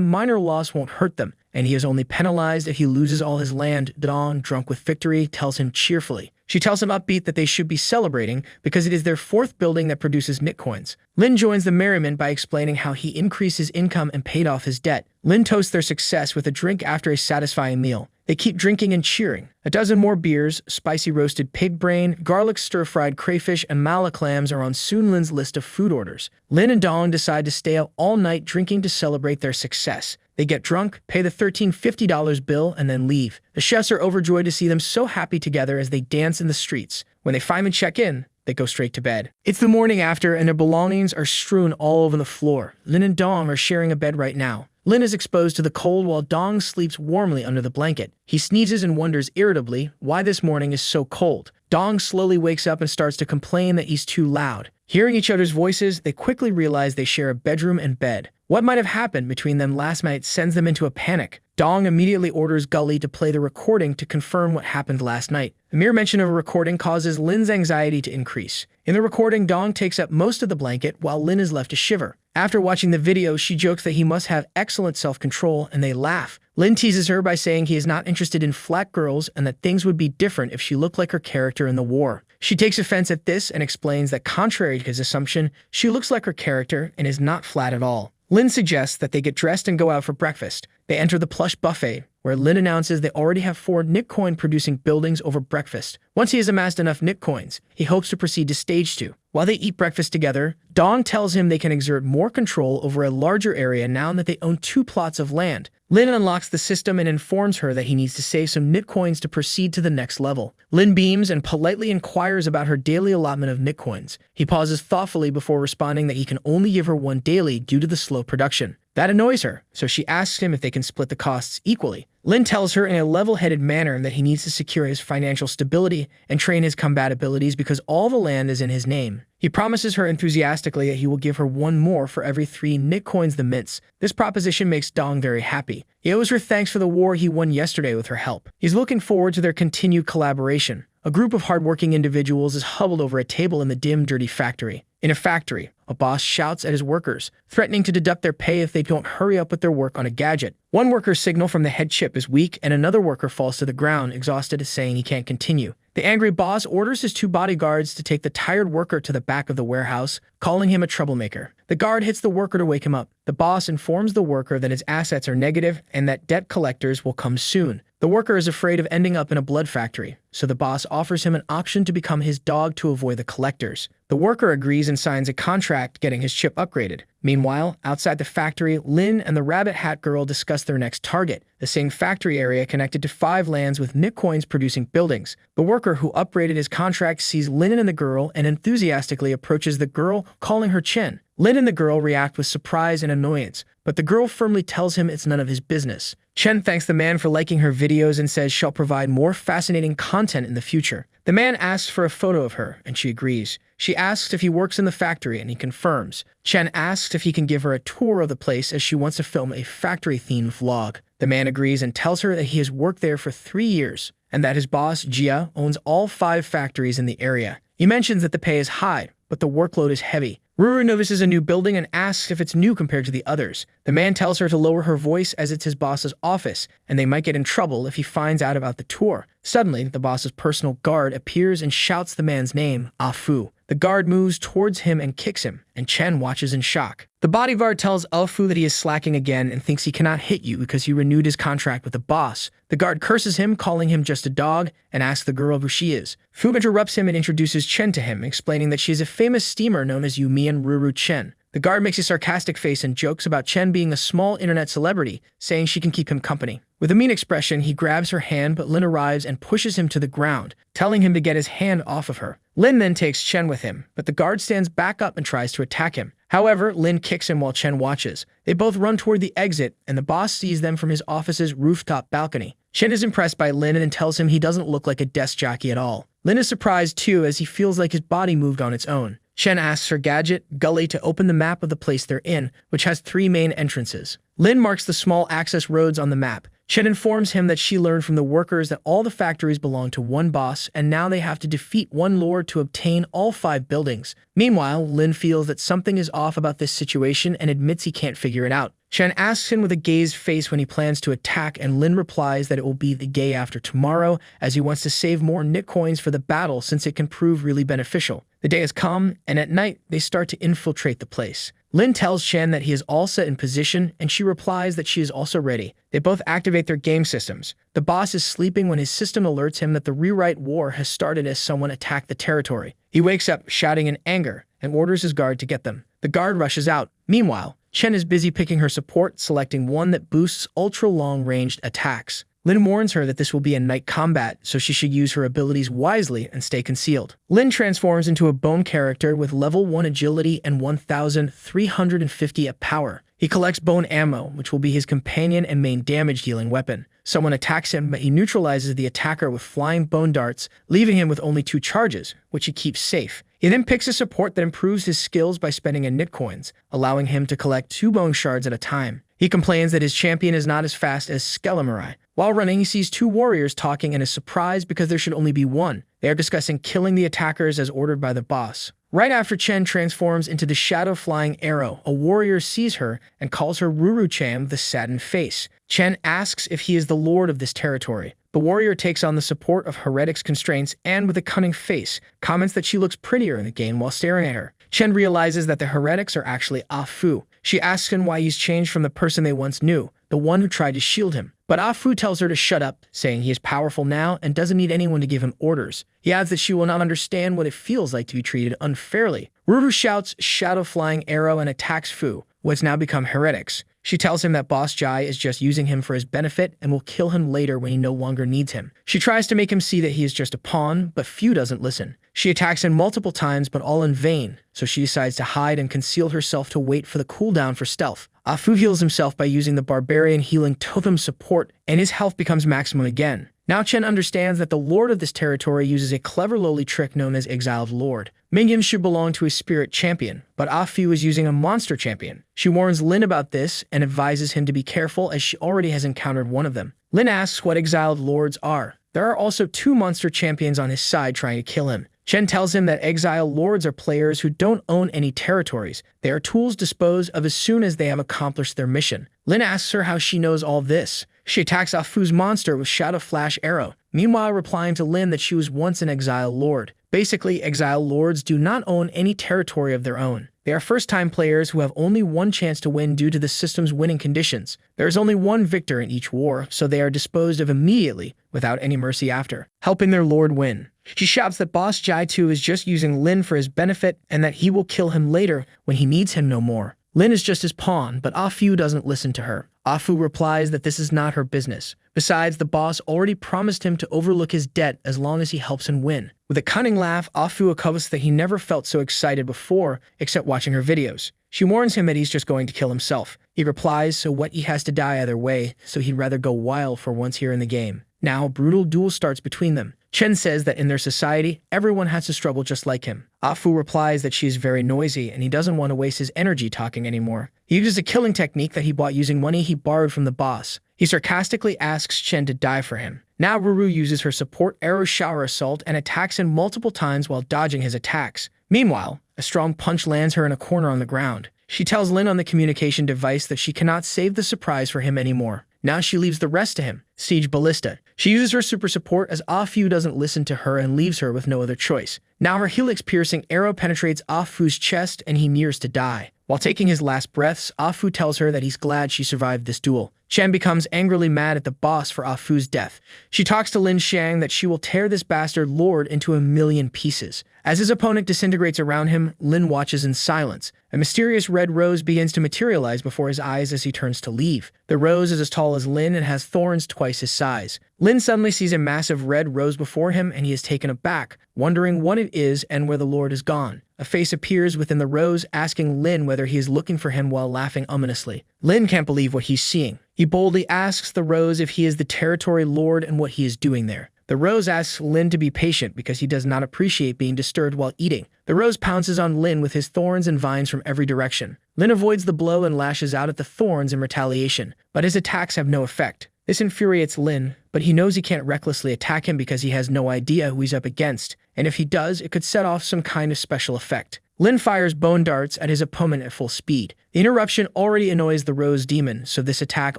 minor loss won't hurt them, and he is only penalized if he loses all his land. Dong, drunk with victory, tells him cheerfully. She tells him upbeat that they should be celebrating because it is their fourth building that produces Nitcoins. Lin joins the merriment by explaining how he increased his income and paid off his debt. Lin toasts their success with a drink after a satisfying meal. They keep drinking and cheering. A dozen more beers, spicy roasted pig brain, garlic stir-fried crayfish, and mala clams are on Soon Lin's list of food orders. Lin and Dong decide to stay out all night drinking to celebrate their success. They get drunk, pay the $13.50 bill, and then leave. The chefs are overjoyed to see them so happy together as they dance in the streets. When they finally check in, they go straight to bed. It's the morning after, and their belongings are strewn all over the floor. Lin and Dong are sharing a bed right now. Lin is exposed to the cold while Dong sleeps warmly under the blanket. He sneezes and wonders irritably why this morning is so cold. Dong slowly wakes up and starts to complain that he's too loud. Hearing each other's voices, they quickly realize they share a bedroom and bed. What might have happened between them last night sends them into a panic. Dong immediately orders Gully to play the recording to confirm what happened last night. The mere mention of a recording causes Lin's anxiety to increase. In the recording, Dong takes up most of the blanket while Lin is left to shiver. After watching the video, she jokes that he must have excellent self-control, and they laugh. Lin teases her by saying he is not interested in flat girls and that things would be different if she looked like her character in the war. She takes offense at this and explains that contrary to his assumption, she looks like her character and is not flat at all. Lin suggests that they get dressed and go out for breakfast. They enter the plush buffet, where Lin announces they already have 4 Nitcoin-producing buildings over breakfast. Once he has amassed enough Nitcoins, he hopes to proceed to Stage 2. While they eat breakfast together, Dong tells him they can exert more control over a larger area now that they own 2 plots of land. Lin unlocks the system and informs her that he needs to save some Nitcoins to proceed to the next level. Lin beams and politely inquires about her daily allotment of Nitcoins. He pauses thoughtfully before responding that he can only give her 1 daily due to the slow production. That annoys her, so she asks him if they can split the costs equally. Lin tells her in a level-headed manner that he needs to secure his financial stability and train his combat abilities because all the land is in his name. He promises her enthusiastically that he will give her 1 more for every 3 Nitcoins the mints. This proposition makes Dong very happy. He owes her thanks for the war he won yesterday with her help. He's looking forward to their continued collaboration. A group of hardworking individuals is huddled over a table in the dim, dirty factory. In a factory, a boss shouts at his workers, threatening to deduct their pay if they don't hurry up with their work on a gadget. One worker's signal from the head chip is weak, and another worker falls to the ground, exhausted, saying he can't continue. The angry boss orders his 2 bodyguards to take the tired worker to the back of the warehouse, calling him a troublemaker. The guard hits the worker to wake him up. The boss informs the worker that his assets are negative and that debt collectors will come soon. The worker is afraid of ending up in a blood factory, so the boss offers him an option to become his dog to avoid the collectors. The worker agrees and signs a contract, getting his chip upgraded. Meanwhile, outside the factory, Lin and the Rabbit Hat Girl discuss their next target, the same factory area connected to 5 lands with Nitcoins producing buildings. The worker who upgraded his contract sees Lin and the girl and enthusiastically approaches the girl, calling her Chen. Lin and the girl react with surprise and annoyance, but the girl firmly tells him it's none of his business. Chen thanks the man for liking her videos and says she'll provide more fascinating content in the future. The man asks for a photo of her, and she agrees. She asks if he works in the factory, and he confirms. Chen asks if he can give her a tour of the place as she wants to film a factory-themed vlog. The man agrees and tells her that he has worked there for 3 years, and that his boss, Jia, owns all 5 factories in the area. He mentions that the pay is high, but the workload is heavy. Ruru notices a new building and asks if it's new compared to the others. The man tells her to lower her voice as it's his boss's office, and they might get in trouble if he finds out about the tour. Suddenly, the boss's personal guard appears and shouts the man's name, Ah Fu. The guard moves towards him and kicks him, and Chen watches in shock. The bodyguard tells Ah Fu that he is slacking again and thinks he cannot hit you because he renewed his contract with the boss. The guard curses him, calling him just a dog, and asks the girl who she is. Fu interrupts him and introduces Chen to him, explaining that she is a famous steamer known as Yumian Ruru Chen. The guard makes a sarcastic face and jokes about Chen being a small internet celebrity, saying she can keep him company. With a mean expression, he grabs her hand, but Lin arrives and pushes him to the ground, telling him to get his hand off of her. Lin then takes Chen with him, but the guard stands back up and tries to attack him. However, Lin kicks him while Chen watches. They both run toward the exit, and the boss sees them from his office's rooftop balcony. Chen is impressed by Lin and tells him he doesn't look like a desk jockey at all. Lin is surprised too, as he feels like his body moved on its own. Chen asks her gadget, Gully, to open the map of the place they're in, which has 3 main entrances. Lin marks the small access roads on the map. Chen informs him that she learned from the workers that all the factories belong to one boss, and now they have to defeat one lord to obtain all 5 buildings. Meanwhile, Lin feels that something is off about this situation and admits he can't figure it out. Chen asks him with a gazed face when he plans to attack, and Lin replies that it will be the day after tomorrow, as he wants to save more Nick coins for the battle since it can prove really beneficial. The day has come, and at night, they start to infiltrate the place. Lin tells Chen that he is all set in position, and she replies that she is also ready. They both activate their game systems. The boss is sleeping when his system alerts him that the rewrite war has started as someone attacked the territory. He wakes up, shouting in anger, and orders his guard to get them. The guard rushes out. Meanwhile, Chen is busy picking her support, selecting one that boosts ultra-long-ranged attacks. Lin warns her that this will be a night combat, so she should use her abilities wisely and stay concealed. Lin transforms into a bone character with level 1 agility and 1,350 of power. He collects bone ammo, which will be his companion and main damage-dealing weapon. Someone attacks him, but he neutralizes the attacker with flying bone darts, leaving him with only 2 charges, which he keeps safe. He then picks a support that improves his skills by spending a Nick coins, allowing him to collect 2 bone shards at a time. He complains that his champion is not as fast as Skelemurai. While running, he sees 2 warriors talking and is surprised because there should only be 1. They are discussing killing the attackers as ordered by the boss. Right after Chen transforms into the shadow-flying arrow, a warrior sees her and calls her Ruru-chan, the saddened face. Chen asks if he is the lord of this territory. The warrior takes on the support of Heretic's constraints and, with a cunning face, comments that she looks prettier in the game while staring at her. Chen realizes that the Heretics are actually Ah Fu. She asks him why he's changed from the person they once knew, the one who tried to shield him. But Ah Fu tells her to shut up, saying he is powerful now and doesn't need anyone to give him orders. He adds that she will not understand what it feels like to be treated unfairly. Ruru shouts shadow-flying arrow and attacks Fu, who has now become Heretics. She tells him that Boss Jai is just using him for his benefit and will kill him later when he no longer needs him. She tries to make him see that he is just a pawn, but Fu doesn't listen. She attacks him multiple times, but all in vain, so she decides to hide and conceal herself to wait for the cooldown for stealth. Ah Fu heals himself by using the Barbarian Healing Totem support, and his health becomes maximum again. Now Chen understands that the lord of this territory uses a clever lowly trick known as Exiled Lord. Minions should belong to a spirit champion, but Ah Fu is using a monster champion. She warns Lin about this and advises him to be careful as she already has encountered one of them. Lin asks what Exiled Lords are. There are also 2 monster champions on his side trying to kill him. Chen tells him that Exiled Lords are players who don't own any territories. They are tools disposed of as soon as they have accomplished their mission. Lin asks her how she knows all this. She attacks Ah Fu's monster with Shadow Flash Arrow, meanwhile replying to Lin that she was once an Exiled Lord. Basically, Exiled Lords do not own any territory of their own. They are first-time players who have only 1 chance to win due to the system's winning conditions. There is only 1 victor in each war, so they are disposed of immediately, without any mercy after, helping their lord win. She shouts that Boss Jai 2 is just using Lin for his benefit and that he will kill him later when he needs him no more. Lin is just his pawn, but Ah Fu doesn't listen to her. Ah Fu replies that this is not her business. Besides, the boss already promised him to overlook his debt as long as he helps him win. With a cunning laugh, Ah Fu boasts that he never felt so excited before, except watching her videos. She warns him that he's just going to kill himself. He replies, so what, he has to die either way, so he'd rather go wild for once here in the game. Now, a brutal duel starts between them. Chen says that in their society, everyone has to struggle just like him. Ah Fu replies that she is very noisy and he doesn't want to waste his energy talking anymore. He uses a killing technique that he bought using money he borrowed from the boss. He sarcastically asks Chen to die for him. Now Ruru uses her support Arrow Shower Assault and attacks him multiple times while dodging his attacks. Meanwhile, A strong punch lands her in a corner on the ground. She tells Lin on the communication device that she cannot save the surprise for him anymore. Now she leaves the rest to him. Siege Ballista. She uses her super support as Ah Fu doesn't listen to her and leaves her with no other choice. Now her helix-piercing arrow penetrates Ah Fu's chest and he nears to die. While taking his last breaths, Ah Fu tells her that he's glad she survived this duel. Chen becomes angrily mad at the boss for Ah Fu's death. She talks to Lin Xiang that she will tear this bastard lord into a million pieces. As his opponent disintegrates around him, Lin watches in silence. A mysterious red rose begins to materialize before his eyes as he turns to leave. The rose is as tall as Lin and has thorns twice his size. Lin suddenly sees a massive red rose before him and he is taken aback, wondering what it is and where the lord is gone. A face appears within the rose, asking Lin whether he is looking for him while laughing ominously. Lin can't believe what he's seeing. He boldly asks the rose if he is the territory lord and what he is doing there. The rose asks Lin to be patient because he does not appreciate being disturbed while eating. The rose pounces on Lin with his thorns and vines from every direction. Lin avoids the blow and lashes out at the thorns in retaliation, but his attacks have no effect. This infuriates Lin, but he knows he can't recklessly attack him because he has no idea who he's up against, and if he does, it could set off some kind of special effect. Lin fires bone darts at his opponent at full speed. The interruption already annoys the rose demon, so this attack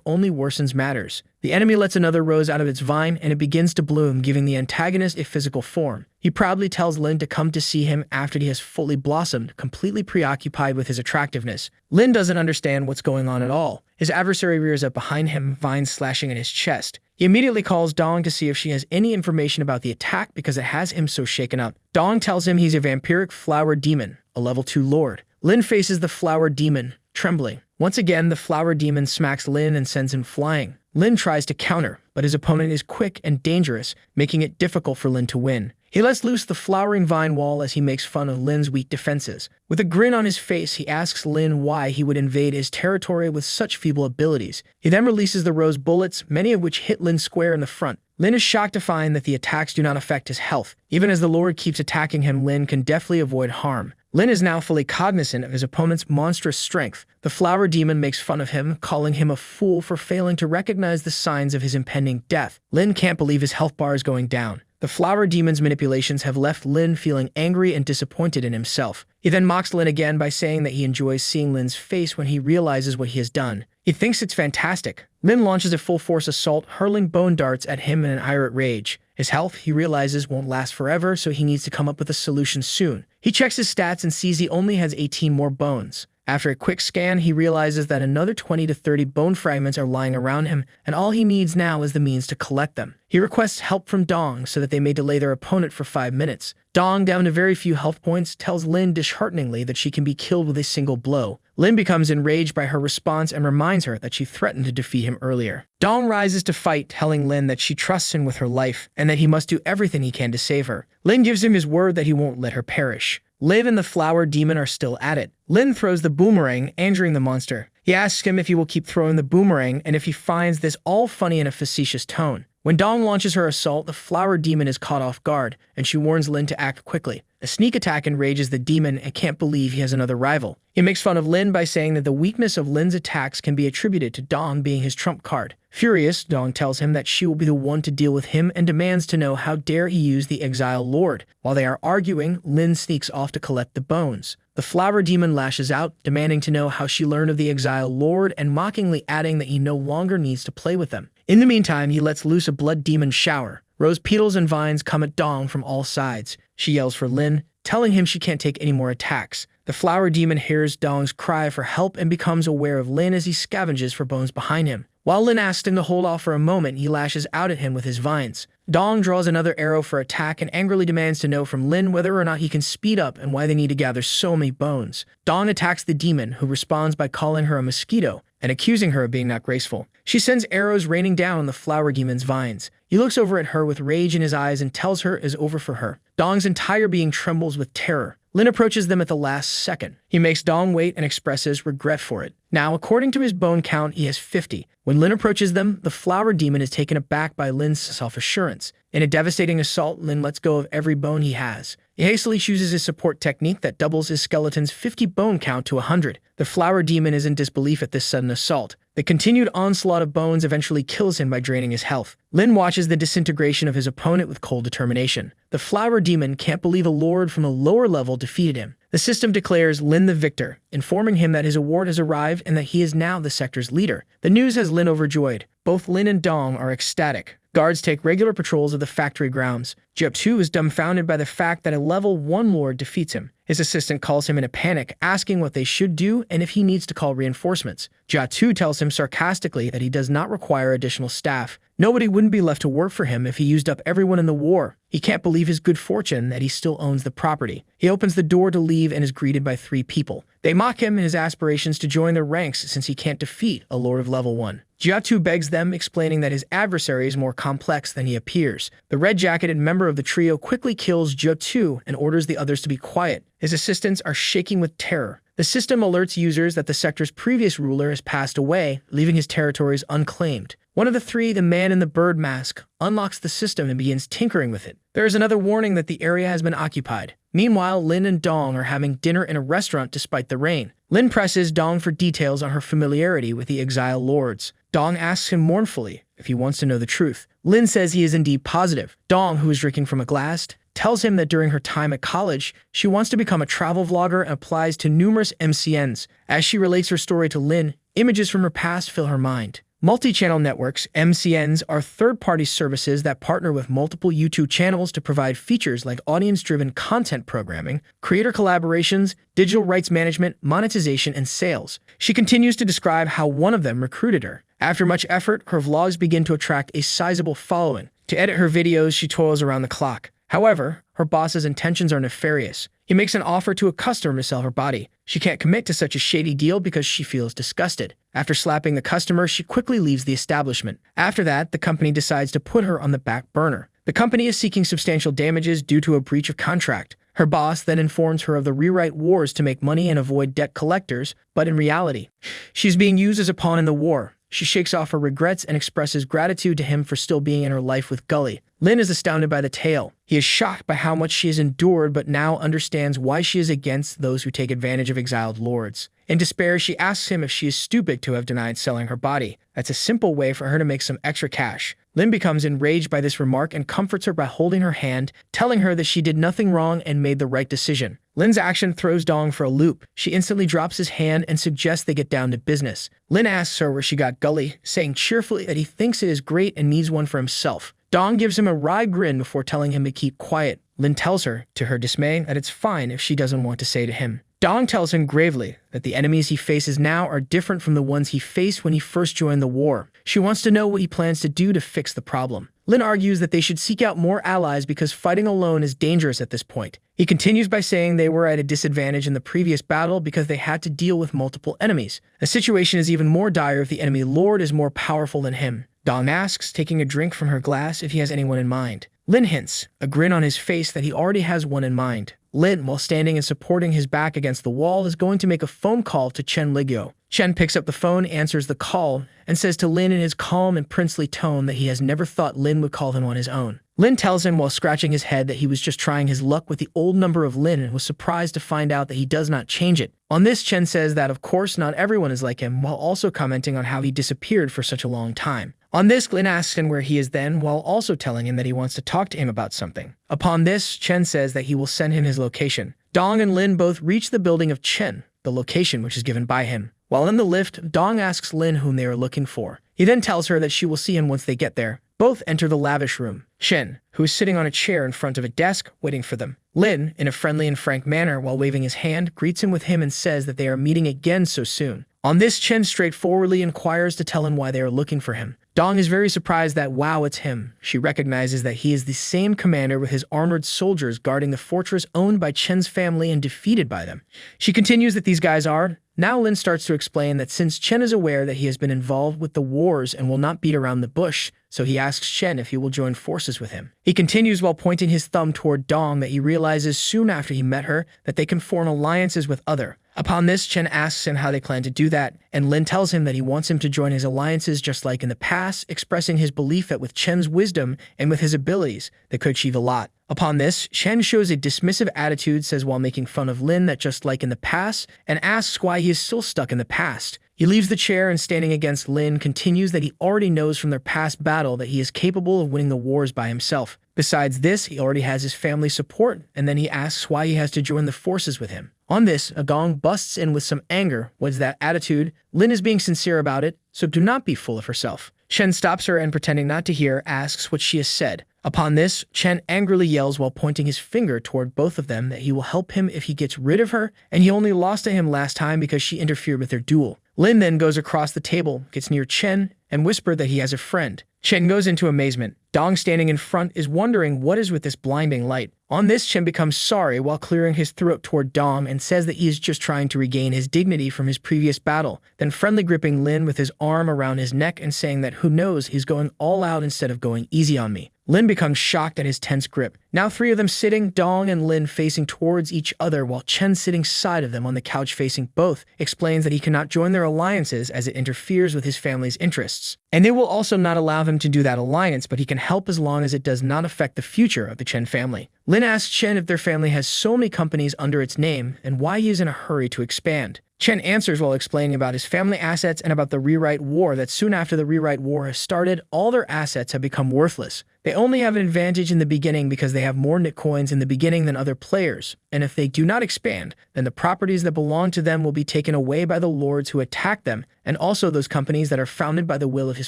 only worsens matters. The enemy lets another rose out of its vine and it begins to bloom, giving the antagonist a physical form. He proudly tells Lin to come to see him after he has fully blossomed, completely preoccupied with his attractiveness. Lin doesn't understand what's going on at all. His adversary rears up behind him, vines slashing at his chest. He immediately calls Dong to see if she has any information about the attack because it has him so shaken up. Dong tells him he's a vampiric flower demon, a level 2 lord. Lin faces the flower demon, trembling. Once again, the flower demon smacks Lin and sends him flying. Lin tries to counter, but his opponent is quick and dangerous, making it difficult for Lin to win. He lets loose the flowering vine wall as he makes fun of Lin's weak defenses. With a grin on his face, he asks Lin why he would invade his territory with such feeble abilities. He then releases the rose bullets, many of which hit Lin square in the front. Lin is shocked to find that the attacks do not affect his health. Even as the Lord keeps attacking him, Lin can deftly avoid harm. Lin is now fully cognizant of his opponent's monstrous strength. The flower demon makes fun of him, calling him a fool for failing to recognize the signs of his impending death. Lin can't believe his health bar is going down. The flower demon's manipulations have left Lin feeling angry and disappointed in himself. He then mocks Lin again by saying that he enjoys seeing Lin's face when he realizes what he has done. He thinks it's fantastic. Lin launches a full-force assault, hurling bone darts at him in an irate rage. His health, he realizes, won't last forever, so he needs to come up with a solution soon. He checks his stats and sees he only has 18 more bones. After a quick scan, he realizes that another 20 to 30 bone fragments are lying around him, and all he needs now is the means to collect them. He requests help from Dong so that they may delay their opponent for 5 minutes. Dong, down to very few health points, tells Lin dishearteningly that she can be killed with a single blow. Lin becomes enraged by her response and reminds her that she threatened to defeat him earlier. Dong rises to fight, telling Lin that she trusts him with her life and that he must do everything he can to save her. Lin gives him his word that he won't let her perish. Lin and the flower demon are still at it. Lin throws the boomerang, injuring the monster. He asks him if he will keep throwing the boomerang and if he finds this all funny in a facetious tone. When Dong launches her assault, the flower demon is caught off guard, and she warns Lin to act quickly. A sneak attack enrages the demon and can't believe he has another rival. He makes fun of Lin by saying that the weakness of Lin's attacks can be attributed to Dong being his trump card. Furious, Dong tells him that she will be the one to deal with him and demands to know how dare he use the Exile Lord. While they are arguing, Lin sneaks off to collect the bones. The flower demon lashes out, demanding to know how she learned of the Exile Lord and mockingly adding that he no longer needs to play with them. In the meantime, he lets loose a blood demon shower. Rose petals and vines come at Dong from all sides. She yells for Lin, telling him she can't take any more attacks. The flower demon hears Dong's cry for help and becomes aware of Lin as he scavenges for bones behind him. While Lin asks him to hold off for a moment, he lashes out at him with his vines. Dong draws another arrow for attack and angrily demands to know from Lin whether or not he can speed up and why they need to gather so many bones. Dong attacks the demon, who responds by calling her a mosquito and accusing her of being not graceful. She sends arrows raining down on the flower demon's vines. He looks over at her with rage in his eyes and tells her it is over for her. Dong's entire being trembles with terror. Lin approaches them at the last second. He makes Dong wait and expresses regret for it. Now, according to his bone count, he has 50. When Lin approaches them, the flower demon is taken aback by Lin's self-assurance. In a devastating assault, Lin lets go of every bone he has. He hastily chooses his support technique that doubles his skeleton's 50 bone count to 100. The flower demon is in disbelief at this sudden assault. The continued onslaught of bones eventually kills him by draining his health. Lin watches the disintegration of his opponent with cold determination. The flower demon can't believe a lord from a lower level defeated him. The system declares Lin the victor, informing him that his award has arrived and that he is now the sector's leader. The news has Lin overjoyed. Both Lin and Dong are ecstatic. Guards take regular patrols of the factory grounds. Jia Tu is dumbfounded by the fact that a level 1 lord defeats him. His assistant calls him in a panic, asking what they should do and if he needs to call reinforcements. Jia Tu tells him sarcastically that he does not require additional staff. Nobody wouldn't be left to work for him if he used up everyone in the war. He can't believe his good fortune that he still owns the property. He opens the door to leave and is greeted by 3 people. They mock him in his aspirations to join their ranks since he can't defeat a lord of level 1. Jia Tu begs them, explaining that his adversary is more complex than he appears. The red-jacketed member of the trio quickly kills Jia Tu and orders the others to be quiet. His assistants are shaking with terror. The system alerts users that the sector's previous ruler has passed away, leaving his territories unclaimed. One of the 3, the man in the bird mask, unlocks the system and begins tinkering with it. There is another warning that the area has been occupied. Meanwhile, Lin and Dong are having dinner in a restaurant despite the rain. Lin presses Dong for details on her familiarity with the exiled lords. Dong asks him mournfully if he wants to know the truth. Lin says he is indeed positive. Dong, who is drinking from a glass, tells him that during her time at college, she wants to become a travel vlogger and applies to numerous MCNs. As she relates her story to Lin, images from her past fill her mind. Multi-channel networks, MCNs, are third-party services that partner with multiple YouTube channels to provide features like audience-driven content programming, creator collaborations, digital rights management, monetization, and sales. She continues to describe how one of them recruited her. After much effort, her vlogs begin to attract a sizable following. To edit her videos, she toils around the clock. However, her boss's intentions are nefarious. He makes an offer to a customer to sell her body. She can't commit to such a shady deal because she feels disgusted. After slapping the customer, she quickly leaves the establishment. After that, the company decides to put her on the back burner. The company is seeking substantial damages due to a breach of contract. Her boss then informs her of the rewrite wars to make money and avoid debt collectors, but in reality, she's being used as a pawn in the war. She shakes off her regrets and expresses gratitude to him for still being in her life with Gully. Lin is astounded by the tale. He is shocked by how much she has endured, but now understands why she is against those who take advantage of exiled lords. In despair, she asks him if she is stupid to have denied selling her body. That's a simple way for her to make some extra cash. Lin becomes enraged by this remark and comforts her by holding her hand, telling her that she did nothing wrong and made the right decision. Lin's action throws Dong for a loop. She instantly drops his hand and suggests they get down to business. Lin asks her where she got Gully, saying cheerfully that he thinks it is great and needs one for himself. Dong gives him a wry grin before telling him to keep quiet. Lin tells her, to her dismay, that it's fine if she doesn't want to say to him. Dong tells him gravely that the enemies he faces now are different from the ones he faced when he first joined the war. She wants to know what he plans to do to fix the problem. Lin argues that they should seek out more allies because fighting alone is dangerous at this point. He continues by saying they were at a disadvantage in the previous battle because they had to deal with multiple enemies. The situation is even more dire if the enemy lord is more powerful than him. Dong asks, taking a drink from her glass, if he has anyone in mind. Lin hints, a grin on his face, that he already has one in mind. Lin, while standing and supporting his back against the wall, is going to make a phone call to Chen Ligyo. Chen picks up the phone, answers the call, and says to Lin in his calm and princely tone that he has never thought Lin would call him on his own. Lin tells him while scratching his head that he was just trying his luck with the old number of Lin and was surprised to find out that he does not change it. On this, Chen says that of course not everyone is like him, while also commenting on how he disappeared for such a long time. On this, Lin asks him where he is then, while also telling him that he wants to talk to him about something. Upon this, Chen says that he will send him his location. Dong and Lin both reach the building of Chen, the location which is given by him. While in the lift, Dong asks Lin whom they are looking for. He then tells her that she will see him once they get there. Both enter the lavish room. Chen, who is sitting on a chair in front of a desk, waiting for them. Lin, in a friendly and frank manner while waving his hand, greets him with him and says that they are meeting again so soon. On this, Chen straightforwardly inquires to tell him why they are looking for him. Dong is very surprised that, wow, it's him. She recognizes that he is the same commander with his armored soldiers guarding the fortress owned by Chen's family and defeated by them. She continues that these guys are. Now Lin starts to explain that since Chen is aware that he has been involved with the wars and will not beat around the bush, so he asks Chen if he will join forces with him. He continues while pointing his thumb toward Dong that he realizes soon after he met her that they can form alliances with other. Upon this, Chen asks him how they plan to do that, and Lin tells him that he wants him to join his alliances just like in the past, expressing his belief that with Chen's wisdom and with his abilities, they could achieve a lot. Upon this, Chen shows a dismissive attitude, says while making fun of Lin that just like in the past, and asks why he is still stuck in the past. He leaves the chair and standing against Lin continues that he already knows from their past battle that he is capable of winning the wars by himself. Besides this, he already has his family support, and then he asks why he has to join the forces with him. On this, Agong busts in with some anger. What's that attitude? Lin is being sincere about it, so do not be full of herself. Chen stops her and, pretending not to hear, asks what she has said. Upon this, Chen angrily yells while pointing his finger toward both of them that he will help him if he gets rid of her, and he only lost to him last time because she interfered with their duel. Lin then goes across the table, gets near Chen, and whispered that he has a friend. Chen goes into amazement. Dong, standing in front, is wondering what is with this blinding light. On this, Chen becomes sorry while clearing his throat toward Dong and says that he is just trying to regain his dignity from his previous battle, then friendly gripping Lin with his arm around his neck and saying that who knows, he's going all out instead of going easy on me. Lin becomes shocked at his tense grip. Now three of them sitting, Dong and Lin facing towards each other while Chen sitting side of them on the couch facing both, explains that he cannot join their alliances as it interferes with his family's interests. And they will also not allow him to do that alliance, but he can help as long as it does not affect the future of the Chen family. Lin asks Chen if their family has so many companies under its name and why he is in a hurry to expand. Chen answers while explaining about his family assets and about the rewrite war that soon after the rewrite war has started, all their assets have become worthless. They only have an advantage in the beginning because they have more Nit coins in the beginning than other players, and if they do not expand, then the properties that belong to them will be taken away by the lords who attack them, and also those companies that are founded by the will of his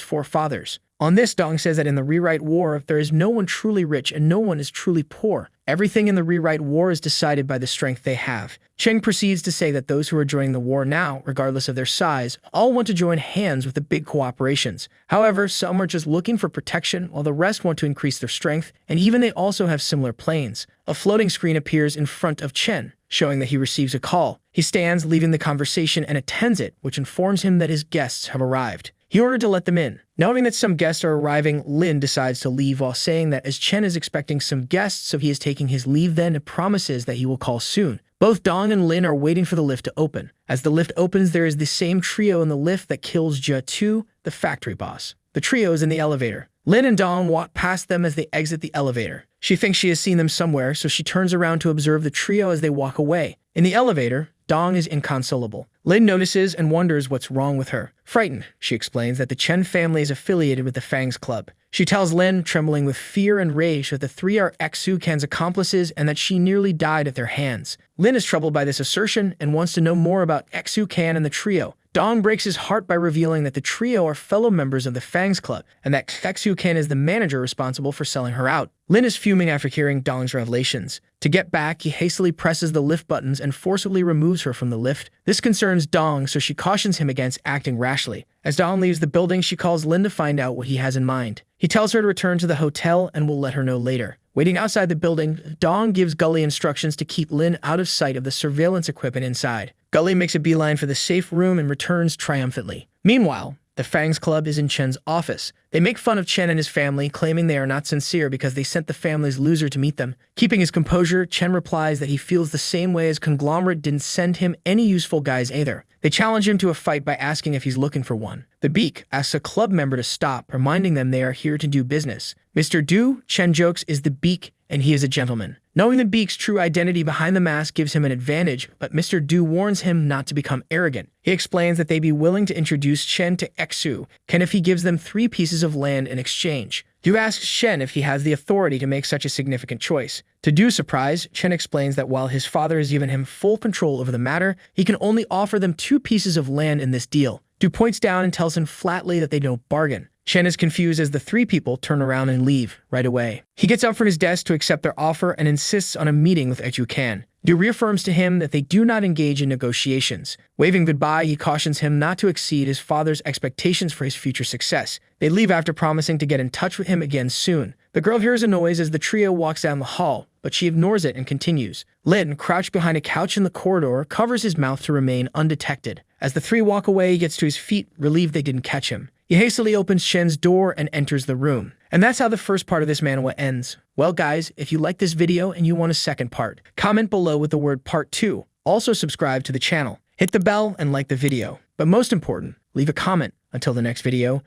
forefathers. On this, Dong says that in the rewrite war, there is no one truly rich and no one is truly poor. Everything in the rewrite war is decided by the strength they have. Cheng proceeds to say that those who are joining the war now, regardless of their size, all want to join hands with the big cooperations. However, some are just looking for protection, while the rest want to increase their strength, and even they also have similar planes. A floating screen appears in front of Chen, showing that he receives a call. He stands, leaving the conversation, and attends it, which informs him that his guests have arrived. He ordered to let them in. Knowing that some guests are arriving, Lin decides to leave while saying that as Chen is expecting some guests, so he is taking his leave then and promises that he will call soon. Both Dong and Lin are waiting for the lift to open. As the lift opens, there is the same trio in the lift that kills Jia Tu, the factory boss. The trio is in the elevator. Lin and Dong walk past them as they exit the elevator. She thinks she has seen them somewhere, so she turns around to observe the trio as they walk away. In the elevator, Dong is inconsolable. Lin notices and wonders what's wrong with her. Frightened, she explains that the Chen family is affiliated with the Fangs Club. She tells Lin, trembling with fear and rage, that the three are Xu Can's accomplices and that she nearly died at their hands. Lin is troubled by this assertion and wants to know more about Xu Can and the trio. Dong breaks his heart by revealing that the trio are fellow members of the Fangs Club and that Xu Can is the manager responsible for selling her out. Lin is fuming after hearing Dong's revelations. To get back, he hastily presses the lift buttons and forcibly removes her from the lift. This concerns Dong, so she cautions him against acting rashly. As Dong leaves the building, she calls Lin to find out what he has in mind. He tells her to return to the hotel and will let her know later. Waiting outside the building, Dong gives Gully instructions to keep Lin out of sight of the surveillance equipment inside. Gully makes a beeline for the safe room and returns triumphantly. Meanwhile, the Fangs Club is in Chen's office. They make fun of Chen and his family, claiming they are not sincere because they sent the family's loser to meet them. Keeping his composure, Chen replies that he feels the same way as Conglomerate didn't send him any useful guys either. They challenge him to a fight by asking if he's looking for one. The Beak asks a club member to stop, reminding them they are here to do business. Mr. Du, Chen jokes, is the Beak, and he is a gentleman. Knowing the Beak's true identity behind the mask gives him an advantage, but Mr. Du warns him not to become arrogant. He explains that they'd be willing to introduce Chen to Xu Can if he gives them 3 pieces of land in exchange. Du asks Chen if he has the authority to make such a significant choice. To Du's surprise, Chen explains that while his father has given him full control over the matter, he can only offer them 2 pieces of land in this deal. Du points down and tells him flatly that they don't bargain. Chen is confused as the 3 people turn around and leave right away. He gets up from his desk to accept their offer and insists on a meeting with Xu Can. Du reaffirms to him that they do not engage in negotiations. Waving goodbye, he cautions him not to exceed his father's expectations for his future success. They leave after promising to get in touch with him again soon. The girl hears a noise as the trio walks down the hall, but she ignores it and continues. Lin, crouched behind a couch in the corridor, covers his mouth to remain undetected. As the 3 walk away, he gets to his feet, relieved they didn't catch him. He hastily opens Chen's door and enters the room. And that's how the first part of this manhwa ends. Well guys, if you like this video and you want a second part, comment below with the word part 2. Also subscribe to the channel. Hit the bell and like the video. But most important, leave a comment. Until the next video,